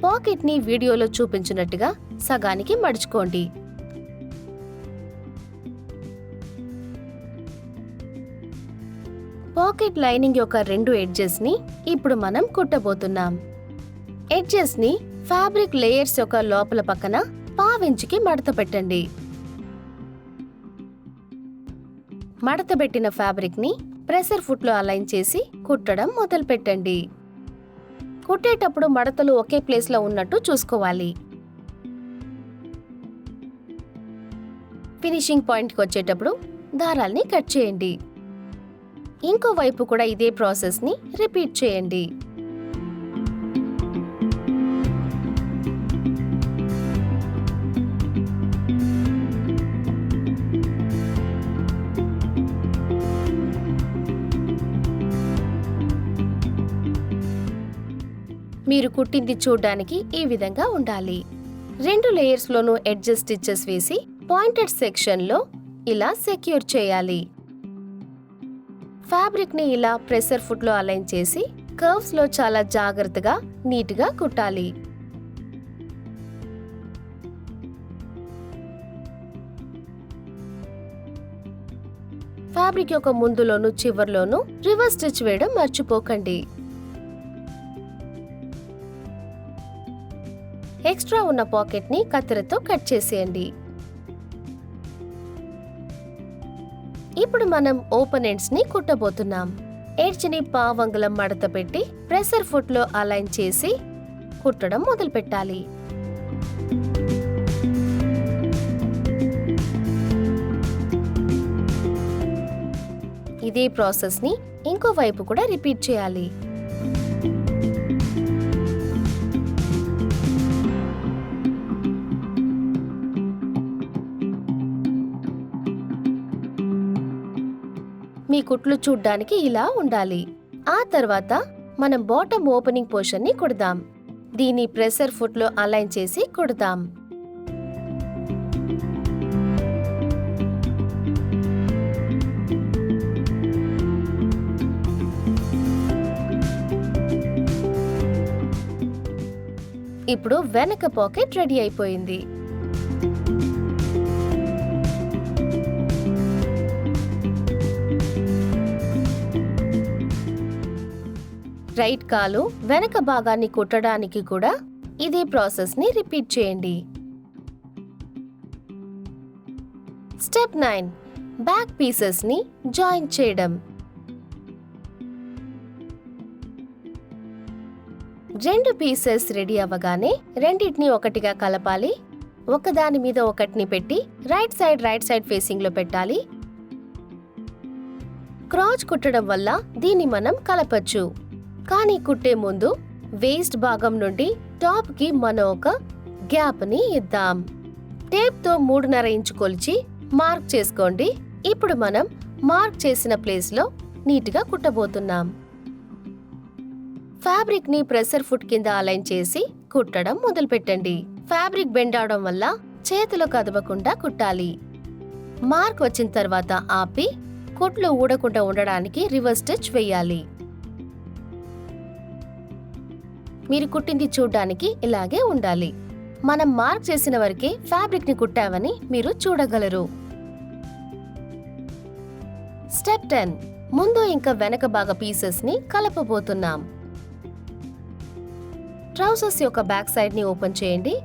పాకెట్ ని వీడియోలో చూపించినట్టుగా సగానికి మడుచుకోండి. పాకెట్ లైనింగ్ యొక్క రెండు ఎడ్జెస్ ని ఇప్పుడు మనం కుట్టబోతున్నాం. ఎడ్జెస్ ని ఫ్యాబ్రిక్ లేయర్స్ యొక్క లోపల పక్కన పావించికి మడత పెట్టండి. మడత పెట్టిన ఫ్యాబ్రిక్ ని ప్రెషర్ ఫుట్ లో అలైన్ చేసి కుట్టడం మొదలు పెట్టండి. కుట్టేటప్పుడు మడతలు ఒకే ప్లేస్ లో ఉన్నట్టు చూసుకోవాలి. ఫినిషింగ్ పాయింట్ కి వచ్చేటప్పుడు దారాల్ని కట్ చేయండి. ఇంకో వైపు కూడా ఇదే ప్రాసెస్ ని రిపీట్ చేయండి. మీరు కుట్టింది చూడ్డానికి ఈ విధంగా ఉండాలి. రెండు లేయర్స్ లోనూ ఎడ్జెస్ స్టిచెస్ వేసి పాయింటెడ్ సెక్షన్ లో ఇలా సెక్యూర్ చేయాలి. ఫ్యాబ్రిక్ ని ఇలా ప్రెషర్ ఫుట్ లో అలైన్ చేసి కర్వ్స్ లో చాలా జాగ్రత్తగా నీట్ గా కుట్టాలి. ఫ్యాబ్రిక్ యొక్క ముందులోను చివర్లోను రివర్స్ స్టిచ్ వేయడం మర్చిపోకండి. ఎక్స్ట్రా ఉన్న పాకెట్ ని కత్తెరతో కట్ చేసేయండి. ఇప్పుడు మనం ఓపెన్ ఎండ్స్ ని కుట్టబోతున్నాం. ఎడ్జ్ ని పావంగుళం మడత పెట్టి ప్రెషర్ ఫుట్ లో అలైన్ చేసి కుట్టడం మొదలు పెట్టాలి. ఇదే ప్రాసెస్ ని ఇంకో వైపు కూడా రిపీట్ చేయాలి. మీ కుట్లు చూడ్డానికి ఇలా ఉండాలి. ఆ తర్వాత మనం బాటమ్ ఓపెనింగ్ పోర్షన్ ని కుడదాం. దీన్ని ప్రెషర్ ఫుట్ లో అలైన్ చేసి కుడదాం. ఇప్పుడు వెనక పాకెట్ రెడీ అయిపోయింది. రైట్ కాలు వెనక భాగాన్ని కుట్టడానికి కూడా ఇదే ప్రాసెస్ ని రిపీట్ చేయండి. స్టెప్ 9 బ్యాక్ పీసెస్ ని జాయిన్ చేయడం. రెండు పీసెస్ రెడీ అవ్వగానే రెండింటిని ఒకటిగా కలపాలి. ఒకదాని మీద ఒకటిని పెట్టి రైట్ సైడ్ ఫేసింగ్ లో పెట్టాలి. క్రాచ్ కుట్టడం వల్ల దీన్ని మనం కలపచ్చు. కానీ కుట్టే ముందు వేస్ట్ భాగం నుండి టాప్ కి మనం ఒక గ్యాప్ ని ఇద్దాం. టేప్ తో 3.5 ఇంచు కొలిచి మార్క్ చేసుకోండి. ఇప్పుడు మనం మార్క్ చేసిన ప్లేస్ లో నీట్ గా కుట్టబోతున్నాం. ఫ్యాబ్రిక్ ని ప్రెషర్ ఫుట్ కింద అలైన్ చేసి కుట్టడం మొదలు పెట్టండి. ఫ్యాబ్రిక్ బెండ్ అవడం వల్ల చేతిలో కదపకుండా కుట్టాలి. మార్క్ వచ్చిన తర్వాత ఆపి కుట్లు ఊడకుండా ఉండడానికి రివర్స్ స్టిచ్ వేయాలి. మీరు కుట్టింది చూడ్డానికి ఇలాగే ఉండాలి. మనం మార్క్ చేసిన వరకే ఫ్యాబ్రిక్ ని కుట్టామని మీరు చూడగలరు. స్టెప్ 10 ముందు ఇంకా వెనక భాగ పీసెస్ ని కలపబోతున్నాం. ట్రౌజర్స్ యొక్క బ్యాక్ సైడ్ ని ఓపెన్ చేయండి.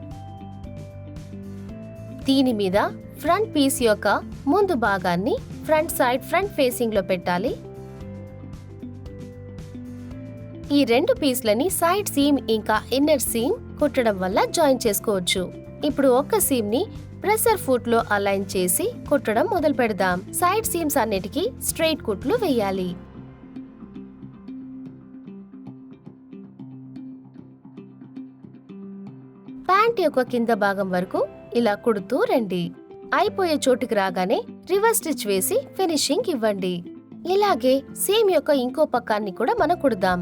దీని మీద ఫ్రంట్ పీస్ యొక్క ముందు భాగాన్ని ఫ్రంట్ ఫేసింగ్ లో పెట్టాలి. ఈ రెండు పీస్లని సైడ్ సీమ్ ఇంకా ఇన్నర్ సీమ్ కుట్టడం వల్ల జాయిన్ చేసుకోవచ్చు. ఇప్పుడు ఒక సీమ్ ని ప్రెషర్ ఫుట్ లో అలైన్ చేసి కుట్టడం మొదలు పెడదాం. సైడ్ సీమ్స్ అన్నిటికీ స్ట్రైట్ కుట్లు వేయాలి. ప్యాంట్ యొక్క కింద భాగం వరకు ఇలా కుడుతూ రండి. అయిపోయే చోటుకి రాగానే రివర్స్ స్టిచ్ వేసి ఫినిషింగ్ ఇవ్వండి. ఇలాగే సీమ్ యొక్క ఇంకో పక్కాన్ని కూడా మనం కుడదాం.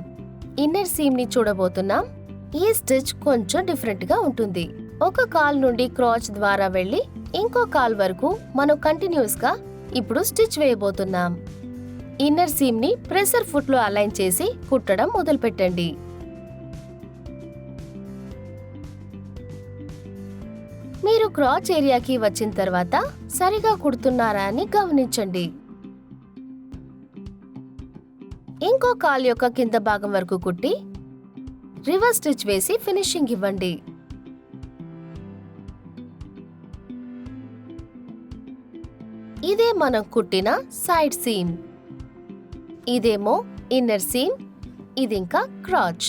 ఇన్నర్ సీమ్ ని చూడబోతున్నాం. ఈ స్టిచ్ కొంచెం డిఫరెంట్ గా ఉంటుంది. ఒక కాల్ నుండి క్రాచ్ ద్వారా వెళ్లి ఇంకో కాల్ వరకు మనం కంటిన్యూస్ గా ఇప్పుడు స్టిచ్ వేయబోతున్నాం. ఇన్నర్ సీమ్ ని ప్రెషర్ ఫుట్ లో అలైన్ చేసి కుట్టడం మొదలు పెట్టండి. మీరు క్రాచ్ ఏరియాకి వచ్చిన తర్వాత సరిగా కుడుతున్నారా అని గమనించండి. ఇంకో కాల్ యొక్క కింద భాగం వరకు కుట్టి రివర్స్ స్టిచ్ వేసి ఫినిషింగ్ ఇవ్వండి. ఇదే మనం కుట్టిన సైడ్ సీమ్. ఇదేమో ఇన్నర్ సీమ్. ఇది ఇంకా క్రాచ్.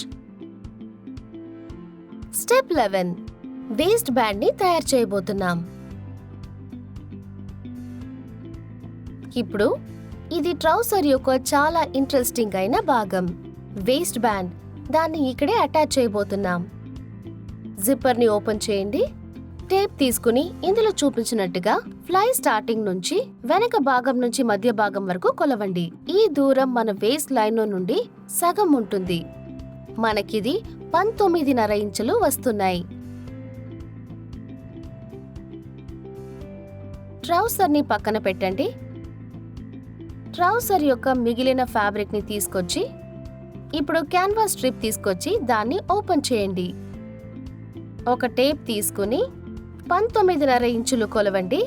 స్టెప్ 11 వేస్ట్ బ్యాండ్ ని తయారు చేయబోతున్నాం. ఇప్పుడు ఇది ట్రౌజర్ యొక్క చాలా ఇంట్రెస్టింగ్ అయిన భాగం, వేస్ట్ బ్యాండ్. దాన్ని ఇక్కడే అటాచ్ చేయబోతున్నాం. జిప్పర్ ని ఓపెన్ చేయండి. టేప్ తీసుకుని ఇందులో చూపించినట్టుగా ఫ్లై స్టార్టింగ్ నుంచి వెనక భాగం నుంచి మధ్య భాగం వరకు కొలవండి. ఈ దూరం మన వేస్ట్ లైన్ నుండి సగం ఉంటుంది. మనకిది 19.5 ఇంచులు వస్తున్నాయి. ట్రౌజర్ ని పక్కన పెట్టండి. ట్రౌజర్ యొక్క మిగిలిన ఫ్యాబ్రిక్ ని తీసుకొచ్చి ఇప్పుడు క్యాన్వాస్ స్ట్రిప్ తీసుకొచ్చి దాన్ని ఓపెన్ చేయండి. ఒక టేప్ తీసుకుని 19.5 ఇంచులు కొలవండి.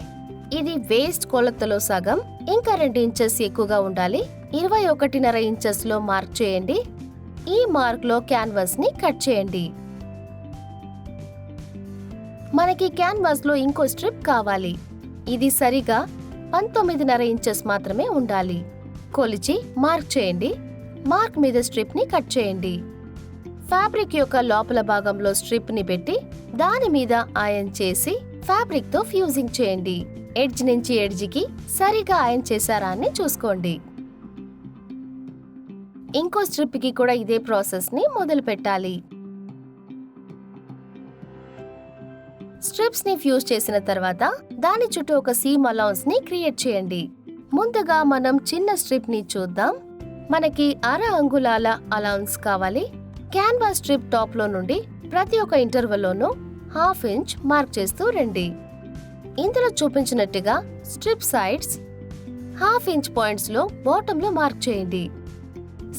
ఇది వేస్ట్ కొలతలో సగం, ఇంకా 2 ఇంచెస్ ఎక్కువగా ఉండాలి. 21.5 ఇంచెస్ లో మార్క్ చేయండి. ఈ మార్క్ లో క్యాన్వాస్ ని కట్ చేయండి. మనకి క్యాన్వాస్ లో ఇంకో స్ట్రిప్ కావాలి. ఇది సరిగా 19.5 ఇంచెస్ మాత్రమే ఉండాలి. కొలిచి మార్క్ చేయండి. మార్క్ మీద స్ట్రిప్ ని కట్ చేయండి. ఫ్యాబ్రిక్ యొక్క లోపల భాగంలో స్ట్రిప్ ని పెట్టి దాని మీద ఐరన్ చేసి ఫ్యాబ్రిక్ తో ఫ్యూజింగ్ చేయండి. ఎడ్జ్ నుంచి ఎడ్జ్కి సరిగా ఐరన్ చేశారా అని చూసుకోండి. ఇంకో స్ట్రిప్ కి కూడా ఇదే ప్రాసెస్ ని మొదలు పెట్టాలి. స్ట్రిప్స్ ని ఫ్యూజ్ చేసిన తర్వాత దాని చుట్టూ ఒక సీమ్ అలౌన్స్ ని క్రియేట్ చేయండి. ముందుగా మనం చిన్న స్ట్రిప్ ని చూద్దాం. మనకి 1/2 అంగుళాల అలౌన్స్ కావాలి. క్యాన్వాస్ స్ట్రిప్ టాప్ లో నుండి ప్రతి ఒక్క ఇంటర్వెల్లోనూ 1/2 ఇంచ్ మార్క్ చేస్తూ రండి. ఇందులో చూపించినట్టుగా స్ట్రిప్ సైడ్స్ 1/2 ఇంచ్ పాయింట్స్ లో బాటమ్ లో మార్క్ చేయండి.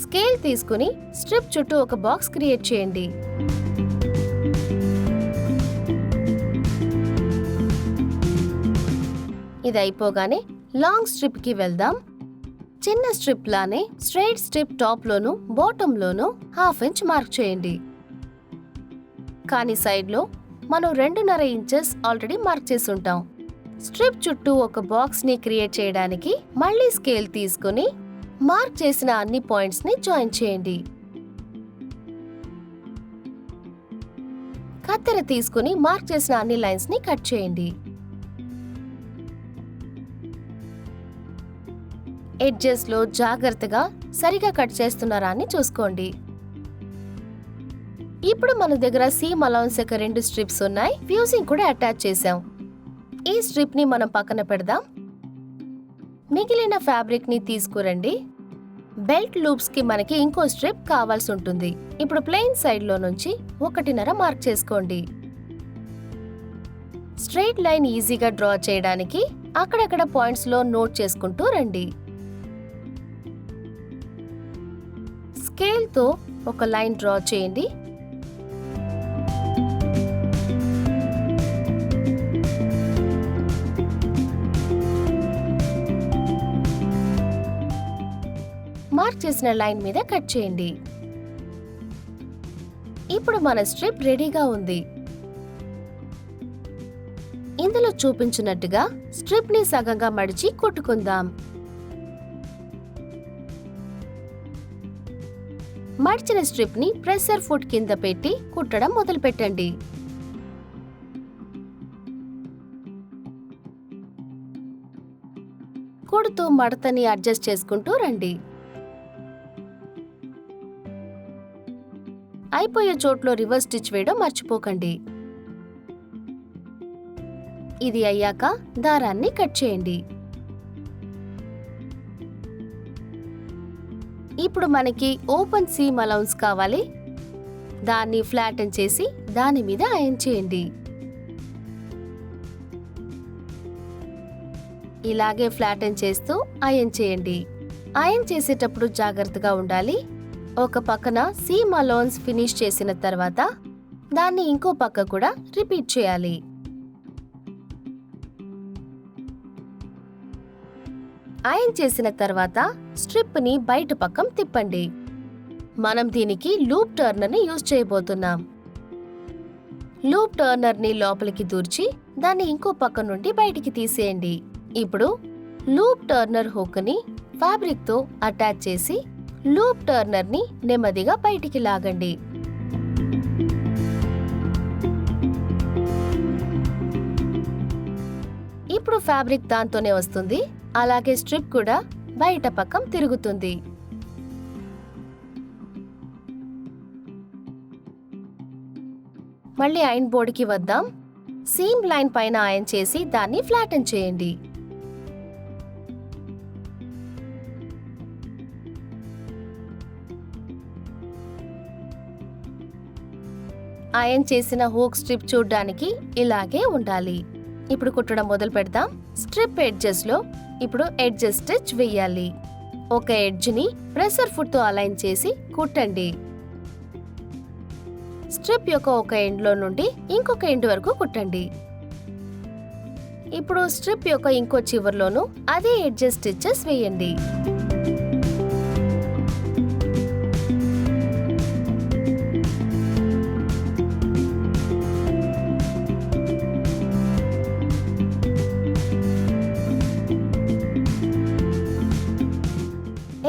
స్కేల్ తీసుకుని స్ట్రిప్ చుట్టూ ఒక బాక్స్ క్రియేట్ చేయండి. ఇది అయిపోగానే లాంగ్ స్ట్రిప్ కి వెళ్దాం. చిన్న స్ట్రిప్ లానే స్ట్రైట్ స్ట్రిప్ టాప్ లోను బాటమ్ లోను 1/2 ఇంచ్ మార్క్ చేయండి. కానీ సైడ్ లో మనం 2.5 ఇంచెస్ ఆల్రెడీ మార్క్ చేసి ఉంటాం. స్ట్రిప్ చుట్టూ ఒక బాక్స్ ని క్రియేట్ చేయడానికి మళ్ళీ స్కేల్ తీసుకుని మార్క్ చేసిన అన్ని పాయింట్స్ ని జాయిన్ చేయండి. కత్తెర తీసుకుని మార్క్ చేసిన అన్ని లైన్స్ ని కట్ చేయండి. ఎడ్జెస్ లో జాగ్రత్తగా సరిగా కట్ చేస్తున్నారా అని చూసుకోండి. ఇప్పుడు మన దగ్గర సీమ్ అలౌన్స్ యొక్క 2 స్ట్రిప్స్ ఉన్నాయి. ఫ్యూజింగ్ కూడా అటాచ్ చేసాం. ఈ స్ట్రిప్ ని మనం పక్కన పెడదాం. మిగిలిన ఫ్యాబ్రిక్ ని తీసుకురండి. బెల్ట్ లూప్స్ కి మనకి ఇంకో స్ట్రిప్ కావాల్సి ఉంటుంది. ఇప్పుడు ప్లెయిన్ సైడ్ లో నుంచి 1.5 మార్క్ చేసుకోండి. స్ట్రైట్ లైన్ ఈజీగా డ్రా చేయడానికి అక్కడక్కడ పాయింట్స్ లో నోట్ చేసుకుంటూ రండి. స్కేల్ తో ఒక లైన్ డ్రా చేయండి. మార్క్ చేసిన లైన్ మీద కట్ చేయండి. ఇప్పుడు మన స్ట్రిప్ రెడీగా ఉంది. ఇందులో చూపించినట్టుగా స్ట్రిప్ ని సగంగా మడిచి కుట్టుకుందాం. మడిచిన స్ట్రిప్ ని ప్రెషర్ ఫుట్ కింద పెట్టి కుట్టడం మొదలు పెట్టండి. కుడుతూ మడతని అడ్జస్ట్ చేసుకుంటూ రండి. అయిపోయే చోట్లో రివర్స్ స్టిచ్ వేయడం మర్చిపోకండి. ఇది అయ్యాక దారాన్ని కట్ చేయండి. ఇప్పుడు మనకి ఓపెన్ సీమ్ అలౌన్స్ కావాలి. దాన్ని ఫ్లాటన్ చేసి దాని మీద ఐరన్ చేయండి. ఇలాగే ఫ్లాటన్ చేస్తూ ఐరన్ చేయండి. ఐరన్ చేసేటప్పుడు జాగ్రత్తగా ఉండాలి. ఒక పక్కన సీమ్ అలౌన్స్ ఫినిష్ చేసిన తర్వాత దాన్ని ఇంకో పక్క కూడా రిపీట్ చేయాలి. ఐరన్ చేసిన తర్వాత స్ట్రిప్ ని బయట పక్కం తిప్పండి. మనం దీనికి లూప్ టర్నర్ ని యూజ్ చేయబోతున్నాం. లూప్ టర్నర్ ని లోపలికి దూర్చి దాన్ని ఇంకో పక్క నుండి బయటికి తీసేయండి. ఇప్పుడు లూప్ టర్నర్ హుక్ ని ఫ్యాబ్రిక్ తో అటాచ్ చేసి లూప్ టర్నర్ ని నెమ్మదిగా బయటికి లాగండి. ఇప్పుడు ఫ్యాబ్రిక్ దాంతోనే వస్తుంది. అలాగే స్ట్రిప్ కూడా బయట పక్కం తిరుగుతుంది. మళ్ళీ ఐరన్ బోర్డుకి వద్దాం. సీమ్ లైన్ పైన ఐరన్ చేసి దాన్ని ఫ్లాటన్ చేయండి. ఐరన్ చేసిన హూక్ స్ట్రిప్ చూడ్డానికి ఇలాగే ఉండాలి. ఇప్పుడు కుట్టడం మొదలు పెడదాం. స్ట్రిప్ ఎడ్జెస్ లో ఇప్పుడు ఎడ్జెస్ స్టిచ్ వేయాలి. ఒక ఎడ్జ్ ని ప్రెషర్ ఫుట్ తో అలైన్ చేసి కుట్టండి. స్ట్రిప్ యొక్క ఒక ఎండ్ లో నుండి ఇంకొక ఎండ్ వరకు కుట్టండి. ఇప్పుడు స్ట్రిప్ యొక్క ఇంకో చివర్లోనూ అదే ఎడ్జెస్ స్టిచెస్ వేయండి.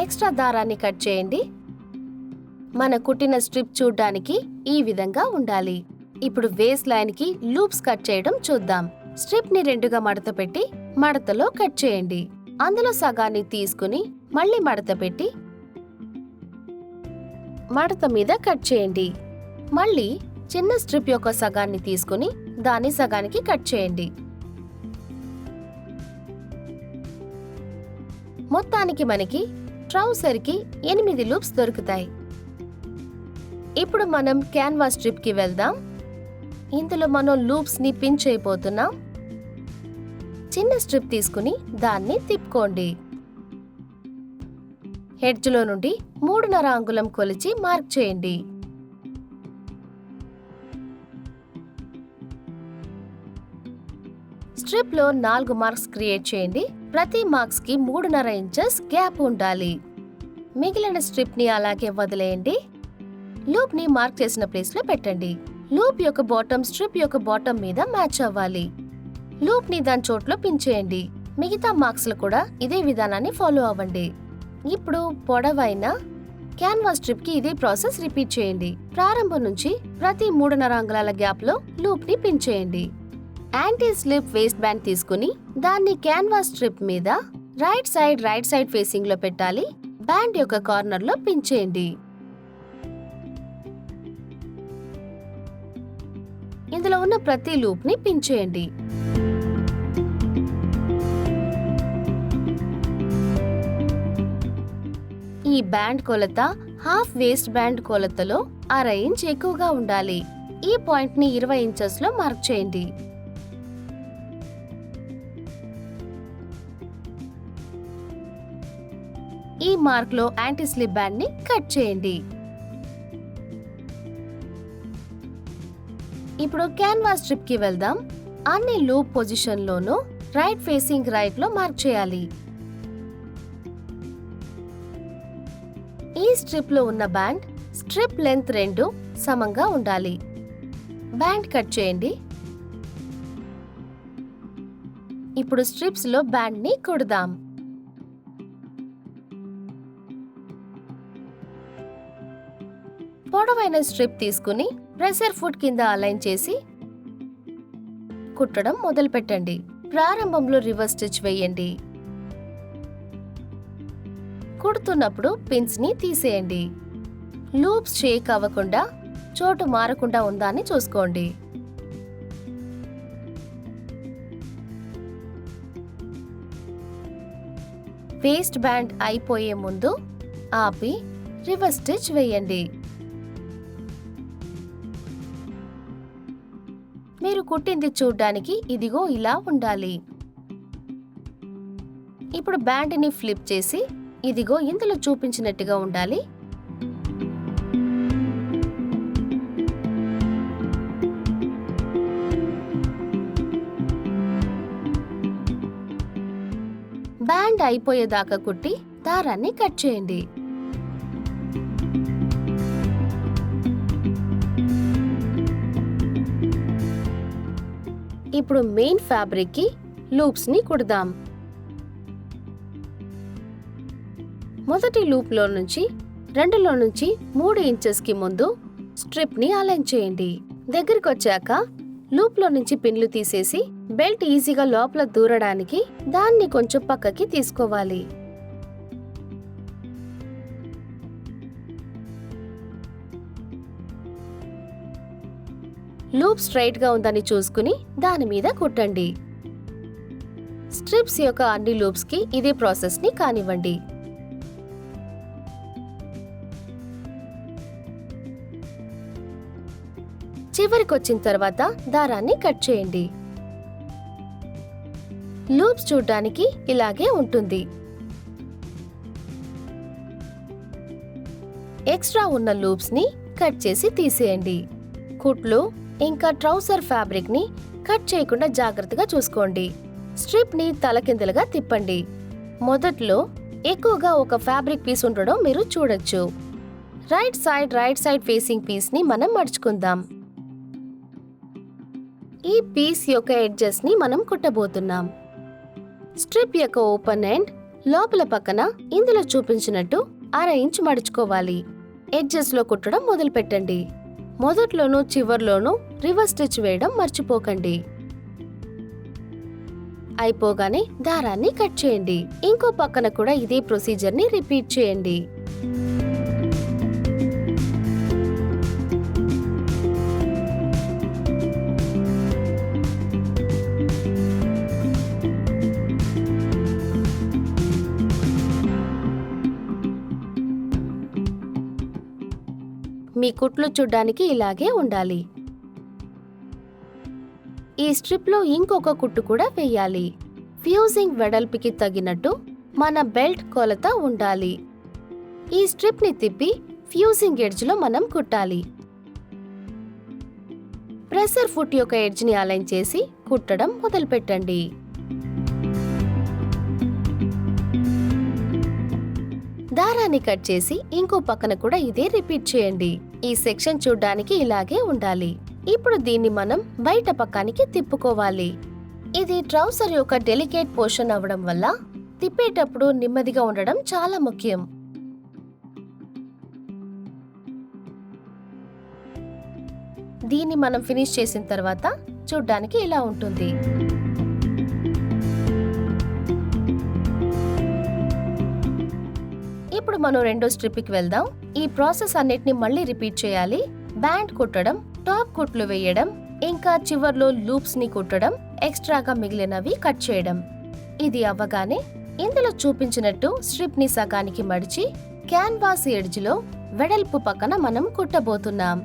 ఎక్స్ట్రా దారాన్ని కట్ చేయండి. మన కుట్టిన స్ట్రిప్ చూడ్డానికి ఈ విధంగా ఉండాలి. ఇప్పుడు వేస్ట్ లైన్ కి లూప్స్ కట్ చేయడం చూద్దాం. స్ట్రిప్ ని రెండుగా మడత పెట్టి మడతలో కట్ చేయండి. అందులో సగాన్ని తీసుకుని మళ్ళీ మడత పెట్టి మడత మీద కట్ చేయండి. మళ్ళీ చిన్న స్ట్రిప్ యొక్క సగాన్ని తీసుకుని దాని సగానికి కట్ చేయండి. మొత్తానికి మనకి ట్రౌజర్ కి 8 లూప్స్ దొరుకుతాయి. ఇప్పుడు మనం క్యాన్వాస్ స్ట్రిప్ కి వెళ్దాం. ఇందులో మనం లూప్స్ ని పిన్ చేయబోతున్నాం. చిన్న స్ట్రిప్ తీసుకుని దాన్ని తిప్పుకోండి. ఎడ్జ్ లో నుండి 3.5 అంగుళం కొలిచి మార్క్ చేయండి. స్ట్రిప్ లో 4 మార్క్స్ క్రియేట్ చేయండి. ప్రతి మార్క్స్ కి 3.5 ఇంచెస్ గ్యాప్ ఉండాలి. మిగిలిన స్ట్రిప్ ని అలాగే వదిలేయండి. లూప్ ని మార్క్ చేసిన ప్లేస్ లో పెట్టండి. లూప్ యొక్క బాటమ్ స్ట్రిప్ యొక్క బాటమ్ మీద మ్యాచ్ అవ్వాలి. లూప్ ని దాని చోట్లో పిన్ చేయండి. మిగతా మార్క్స్ లో కూడా ఇదే విధానాన్ని ఫాలో అవ్వండి. ఇప్పుడు పొడవైన క్యాన్వాస్ స్ట్రిప్ కి ఇదే ప్రాసెస్ రిపీట్ చేయండి. ప్రారంభం నుంచి ప్రతి 3.5 అంగుళాల గ్యాప్ లో లూప్ ని పిన్ చేయండి. యాంటీ స్లిప్ వేస్ట్ బ్యాండ్ తీసుకుని దాన్ని క్యాన్వాస్ స్ట్రిప్ మీద రైట్ సైడ్ ఫేసింగ్ లో పెట్టాలి. బ్యాండ్ యొక్క కార్నర్ లో పిన్ చేయండి. ఇందులో ఉన్న ప్రతి లూప్ ని పిన్ చేయండి. ఈ బ్యాండ్ కొలత హాఫ్ వేస్ట్ బ్యాండ్ కొలతలో 1/2 ఇంచ్ ఎక్కువగా ఉండాలి. ఈ పాయింట్ ని 20 ఇంచెస్ లో మార్క్ చేయండి. ఈ మార్క్ లో యాంటీ స్లిప్ బ్యాండ్ ని కట్ చేయండి. ఇప్పుడు క్యాన్వాస్ స్ట్రిప్ కి వెళ్దాం. అన్ని లూప్ పొజిషన్ లోనూ రైట్ ఫేసింగ్ రైట్ లో మార్క్ చేయాలి. ఈ స్ట్రిప్ లో ఉన్న బ్యాండ్ స్ట్రిప్ లెంత్ 2 సమంగా ఉండాలి. బ్యాండ్ కట్ చేయండి. ఇప్పుడు స్ట్రిప్స్ లో బ్యాండ్ ని కుడదాం. పొడవైన స్ట్రిప్ తీసుకుని ప్రెషర్ ఫుట్ కింద అలైన్ చేసి కుట్టడం మొదలు పెట్టండి. ప్రారంభంలో రివర్స్ స్టిచ్ వేయండి. కుడుతున్నప్పుడు పిన్స్ ని తీసేయండి. లూప్స్ షేక్ అవ్వకుండా చోటు మారకుండా ఉందా అని చూసుకోండి. వేస్ట్ బ్యాండ్ అయిపోయే ముందు ఆపి రివర్స్ స్టిచ్ వేయండి. మీరు కుట్టింది చూడ్డానికి ఇదిగో ఇలా ఉండాలి. ఇప్పుడు బ్యాండ్ ని ఫ్లిప్ చేసి ఇదిగో ఇందులో చూపించినట్టుగా ఉండాలి. బ్యాండ్ అయిపోయేదాకా కుట్టి దారాన్ని కట్ చేయండి. ఇప్పుడు మెయిన్ ఫ్యాబ్రిక్ కి లూప్స్ ని కుడదాం. మొదటి లూప్ లో నుంచి 2లో నుంచి 3 ఇంచెస్ కి ముందు స్ట్రిప్ ని అలైన్ చేయండి. దగ్గరికి వచ్చాక లూప్ లో నుంచి పిన్లు తీసేసి బెల్ట్ ఈజీగా లోపల దూరడానికి దాన్ని కొంచెం పక్కకి తీసుకోవాలి. లూప్ స్ట్రైట్ గా ఉందని చూసుకుని దాని మీద కుట్టండి. స్ట్రిప్స్ యొక్క అన్ని లూప్స్ కి ఇదే ప్రాసెస్ ని కానివ్వండి. చివరికి వచ్చిన తర్వాత దారాన్ని కట్ చేయండి. లూప్స్ చూడ్డానికి ఇలాగే ఉంటుంది. ఎక్స్ట్రా ఉన్న లూప్స్ ని కట్ చేసి తీసేయండి. కుట్లు ఇంకా ట్రౌజర్ ఫ్యాబ్రిక్ ని కట్ చేయకుండా జాగ్రత్తగా చూసుకోండి. స్ట్రిప్ ని తలకిందులుగా తిప్పండి. మొదట్లో ఎక్కువగా ఒక ఫ్యాబ్రిక్ పీస్ ఉండడం మీరు చూడొచ్చు. రైట్ సైడ్ ఫేసింగ్ పీస్ ని మనం మడుచుకుందాం. ఈ పీస్ యొక్క ఎడ్జెస్ ని మనం కుట్టబోతున్నాం. స్ట్రిప్ యొక్క ఓపెన్ ఎండ్ లోపల పక్కన ఇందులో చూపించినట్టు 1/2 ఇంచ్ మడుచుకోవాలి. ఎడ్జెస్ లో కుట్టడం మొదలు పెట్టండి. మొదట్లోనూ చివర్లోనూ రివర్స్ స్టిచ్ వేయడం మర్చిపోకండి. అయిపోగానే దారాన్ని కట్ చేయండి. ఇంకో పక్కన కూడా ఇదే ప్రొసీజర్ ని రిపీట్ చేయండి. మీ కుట్లు చూడ్డానికి ఇలాగే ఉండాలి. ఈ స్ట్రిప్ లో ఇంకొక కుట్టు కూడా వేయాలి. ఫ్యూజింగ్ వెడల్పుకి తగినట్టు మన బెల్ట్ కొలత ఉండాలి. ఈ స్ట్రిప్ ని తిప్పి ఫ్యూజింగ్ ఎడ్జ్ లో మనం కుట్టాలి. ప్రెసర్ ఫుట్ యొక్క ఎడ్జ్ ని అలైన్ చేసి కుట్టడం మొదలు పెట్టండి. దారాన్ని కట్ చేసి ఇంకో పక్కన కూడా ఇదే రిపీట్ చేయండి. ఈ సెక్షన్ చూడ్డానికి ఇలాగే ఉండాలి. ఇప్పుడు దీన్ని మనం బయట పక్కానికి తిప్పుకోవాలి. ఇది ట్రౌసర్ యొక్క డెలికేట్ పోర్షన్ అవడం వల్ల తిప్పేటప్పుడు నెమ్మదిగా ఉండడం చాలా ముఖ్యం. దీన్ని మనం ఫినిష్ చేసిన తర్వాత చూడ్డానికి ఇలా ఉంటుంది. ఇప్పుడు మనం రెండో స్ట్రిప్ కి వెళ్దాం. ఈ ప్రాసెస్ అన్నిటిని మళ్ళీ రిపీట్ చేయాలి. బ్యాండ్ కుట్టడం, టాప్ కుట్లు వేయడం, ఇంకా చివర్లో లూప్స్ ని కుట్టడం, ఎక్స్ట్రాగా మిగిలినవి కట్ చేయడం. ఇది అవ్వగానే ఇందులో చూపించినట్టు స్ట్రిప్ ని సగానికి మడిచి క్యాన్వాస్ ఎడ్జ్ లో వెడల్పు పక్కన మనం కుట్టబోతున్నాం.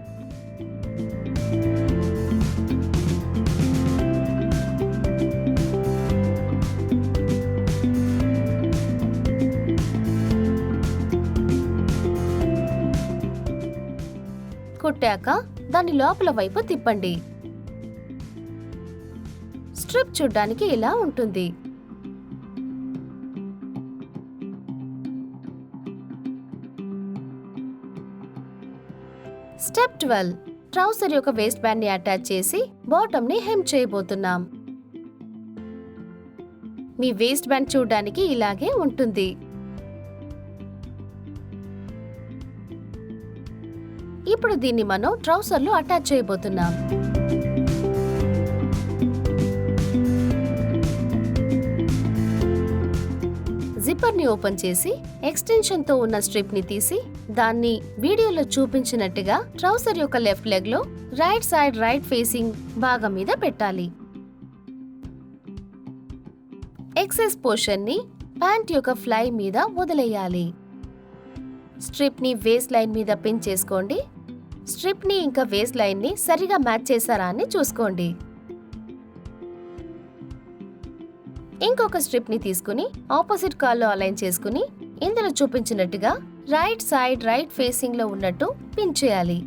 కుట్టాక దాని లోపల వైపు తిప్పండి. స్ట్రిప్ చూడ్డానికి ఇలా ఉంటుంది. స్టెప్ 12 ట్రౌసర్ యొక్క వేస్ట్ బ్యాండ్ ని అటాచ్ చేసి బాటమ్ ని హెమ్ చేయబోతున్నాం. మీ వేస్ట్ బ్యాండ్ చూడ్డానికి ఇలాగే ఉంటుంది. ఇప్పుడు దీన్ని మనం ట్రౌసర్ లో అటాచ్ చేయబోతున్నాం. జిప్పర్ ని ఓపెన్ చేసి ఎక్స్టెన్షన్ తో ఉన్న స్ట్రిప్ ని తీసి దాన్ని వీడియోలో చూపించినట్టుగా ట్రౌసర్ యొక్క లెఫ్ట్ లెగ్ లో రైట్ ఫేసింగ్ భాగం మీద పెట్టాలి. ఎక్సెస్ పోర్షన్ ని ప్యాంట్ యొక్క ఫ్లై మీద వదిలేయాలి. స్ట్రిప్ ని వేస్ట్ లైన్ మీద పిన్ చేసుకోండి. స్ట్రిప్ ని ఇంకా వేస్ట్ లైన్ ని సరిగా మ్యాచ్ చేశారా అని చూసుకోండి. ఇంకొక స్ట్రిప్ ని తీసుకుని ఆపోజిట్ కాల్లో అలైన్ చేసుకుని ఇందులో చూపించినట్టుగా రైట్ ఫేసింగ్ లో ఉన్నట్టు పిన్ చేయాలి.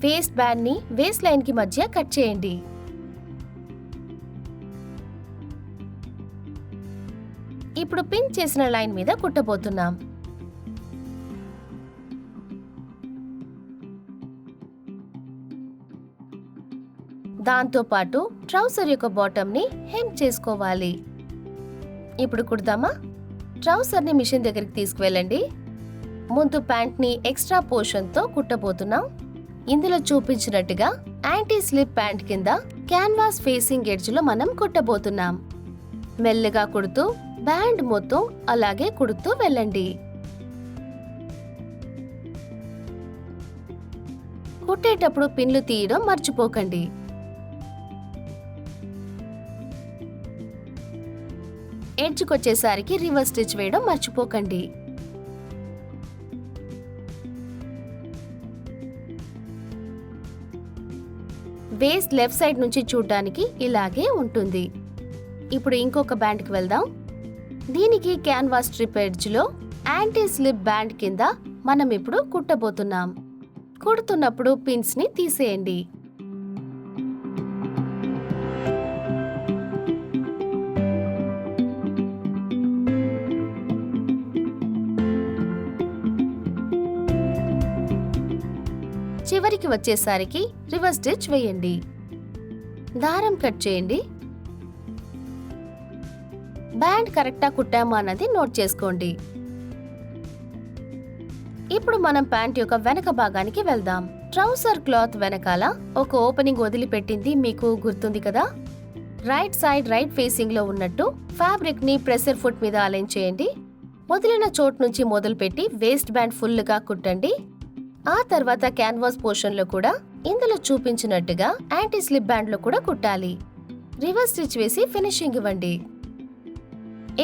వేస్ట్ బ్యాండ్ ని వేస్ట్ లైన్ కి మధ్య కట్ చేయండి. ఇప్పుడు పిన్ చేసిన లైన్ మీద కుట్టబోతున్నాం. దాంతో పాటు ట్రౌసర్ యొక్క బాటమ్ ని హెమ్ చేసుకోవాలి. ఇప్పుడు కుడదామా? ట్రౌసర్ ని మిషన్ దగ్గరికి తీసుకువెళ్ళండి. ముందు ప్యాంట్ ని ఎక్స్ట్రా పోర్షన్ తో కుట్టబోతున్నాం. ఇందులో చూపించినట్టుగా యాంటీ స్లిప్ ప్యాంట్ కింద క్యాన్వాస్ ఫేసింగ్ ఎడ్జ్ లో మనం కుట్టబోతున్నాం. మెల్లగా కుడుతూ బ్యాండ్ మొత్తం అలాగే కుడుతూ వెళ్ళండి. కుట్టేటప్పుడు పిన్లు తీయడం మర్చిపోకండి. ఎడ్జ్కొచ్చేసరికి రివర్స్ స్టిచ్ వేయడం మర్చిపోకండి. వేస్ట్ లెఫ్ట్ సైడ్ నుంచి చూడడానికి ఇలాగే ఉంటుంది. ఇప్పుడు ఇంకొక బ్యాండ్ కి వెళ్దాం. దీనికి క్యాన్వాస్ స్ట్రిప్ ఎడ్జ్ లో యాంటీ స్లిప్ బ్యాండ్ కింద మనం ఇప్పుడు కుట్టబోతున్నాం. కుడుతున్నప్పుడు పిన్స్ ని తీసేయండి. చివరికి వచ్చేసరికి రివర్స్ స్టిచ్ వేయండి. దారం కట్ చేయండి. బ్యాండ్ కరెక్టా కుట్టామా అన్నది నోట్ చేసుకోండి. ఇప్పుడు మనం ప్యాంట్ యొక్క వెనక భాగానికి వెళ్దాం. ట్రౌసర్ క్లాత్ వెనకాల ఒక ఓపెనింగ్ వదిలిపెట్టింది మీకు గుర్తుంది కదా. రైట్ సైడ్ రైట్ ఫేసింగ్ లో ఉన్నట్టు ఫ్యాబ్రిక్ ని ప్రెషర్ ఫుట్ మీద అలైన్ చేయండి. వదిలిన చోటు నుంచి మొదలుపెట్టి వేస్ట్ బ్యాండ్ ఫుల్ గా కుట్టండి. ఆ తర్వాత క్యాన్వాస్ పోర్షన్ లో కూడా ఇందులో చూపించినట్టుగా యాంటీ స్లిప్ బ్యాండ్ లో కూడా కుట్టాలి. రివర్స్ స్టిచ్ వేసి ఫినిషింగ్ ఇవ్వండి.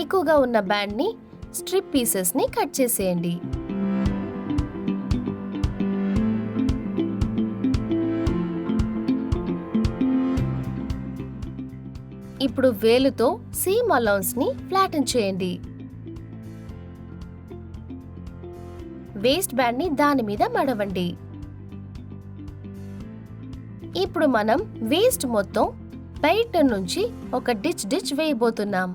ఎక్కువగా ఉన్న బ్యాండ్ ని స్ట్రిప్ పీసెస్ ని కట్ చేసేయండి. ఇప్పుడు వేలుతో సీమ్ అలౌన్స్ ని ఫ్లాటన్ చేయండి. వేస్ట్ బ్యాండ్ ని దాని మీద మడవండి. ఇప్పుడు మనం వేస్ట్ మొత్తం బయట నుంచి ఒక డిచ్ వేయబోతున్నాం.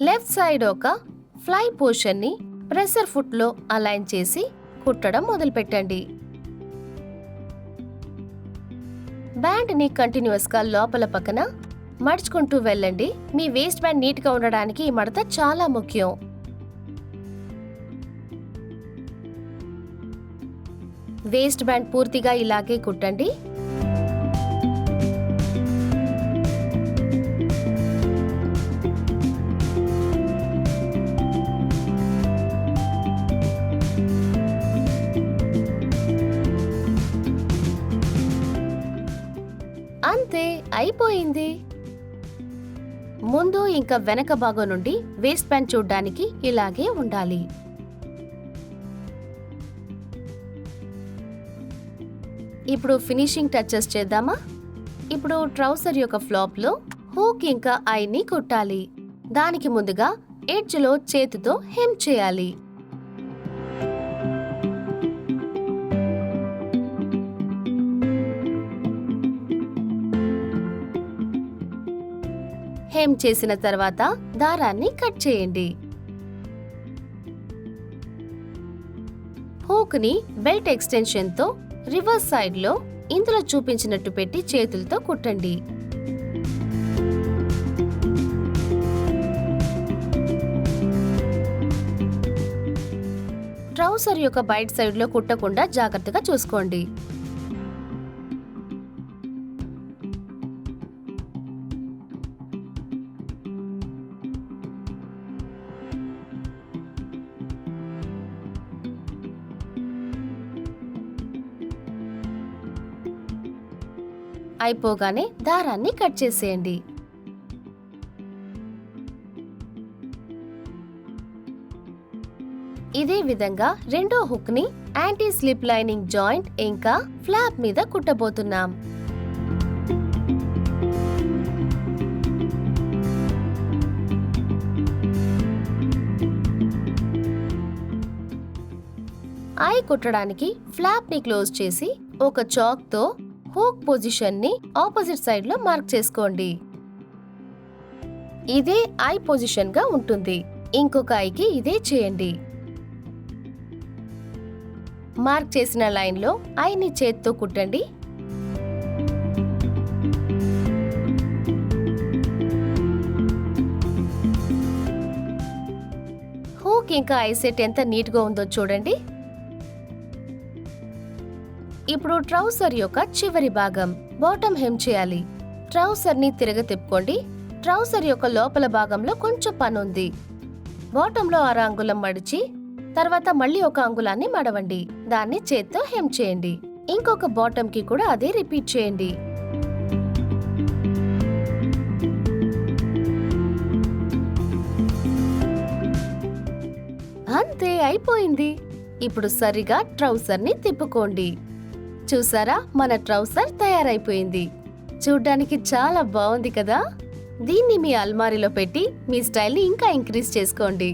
లెఫ్ట్ సైడ్ ఒక ఫ్లై పోర్షన్ ని ప్రెషర్ ఫుట్ లో అలైన్ చేసి కుట్టడం మొదలుపెట్టండి. బ్యాండ్ ని కంటిన్యూస్ గా లోపల పక్కన మడుచుకుంటూ వెళ్ళండి. మీ వేస్ట్ బ్యాండ్ నీట్ గా ఉండడానికి ఈ మడత చాలా ముఖ్యం. వేస్ట్ బ్యాండ్ పూర్తిగా ఇలాగే కుట్టండి. అంతే, అయిపోయింది. ముందు ఇంకా వెనక భాగం నుండి వేస్ట్ బ్యాండ్ చూడ్డానికి ఇలాగే ఉండాలి. ఇప్పుడు ఫినిషింగ్ టచెస్ చేద్దామా? ఇప్పుడు ట్రౌసర్ యొక్క ఫ్లాప్ లో హూక్ ఇంకా ఐని కుట్టాలి. దానికి ముందుగా ఎడ్జ్ లో చేతితో హెమ్ చేయాలి. హెమ్ చేసిన తర్వాత దారాన్ని కట్ చేయండి. హూక్ ని బెల్ట్ ఎక్స్టెన్షన్ తో రివర్స్ సైడ్ లో ఇందులో చూపించినట్టు పెట్టి చేతులతో కుట్టండి. ట్రౌసర్ యొక్క బయట సైడ్ లో కుట్టకుండా జాగ్రత్తగా చూసుకోండి. అయిపోగానే దారాన్ని కట్ చేసేయండి. ఇదే విధంగా రెండో హుక్ ని యాంటీ స్లిప్ లైనింగ్ జాయింట్ ఇంకా ఫ్లాప్ మీద కుట్టబోతున్నాం. ఐ కుట్టడానికి ఫ్లాప్ ని క్లోజ్ చేసి ఒక చాక్ తో హూక్ పొజిషన్ ని ఆపోజిట్ సైడ్ లో మార్క్ చేసుకోండి. ఇదే ఐ పొజిషన్ గా ఉంటుంది. ఇంకొక ఐకి ఇదే చేయండి. మార్క్ చేసిన లైన్ లో ఐని చేత్తో కుట్టండి. హూక్ ఇంకా ఐ సెట్ ఎంత నీట్ గా ఉందో చూడండి. ఇప్పుడు ట్రౌసర్ యొక్క చివరి భాగం బాటమ్ హెమ్ చేయాలి. ట్రౌసర్ ని తిరగతిప్పుకోండి. ట్రౌసర్ యొక్క లోపల భాగంలో కొంచెం పని ఉంది. బాటంలో 6 అంగుళం మడిచి తర్వాత మళ్ళీ 1 అంగుళాన్ని మడవండి. దాన్ని చేత్తో హెమ్ చేయండి. ఇంకొక బాటమ్ కి కూడా అదే రిపీట్ చేయండి. అంతే, అయిపోయింది. ఇప్పుడు సరిగా ట్రౌసర్ ని తిప్పుకోండి. చూసారా, మన ట్రౌసర్ తయారైపోయింది. చూడ్డానికి చాలా బాగుంది కదా. దీన్ని మీ అల్మారీలో పెట్టి మీ స్టైల్ని ఇంకా ఇంక్రీజ్ చేసుకోండి.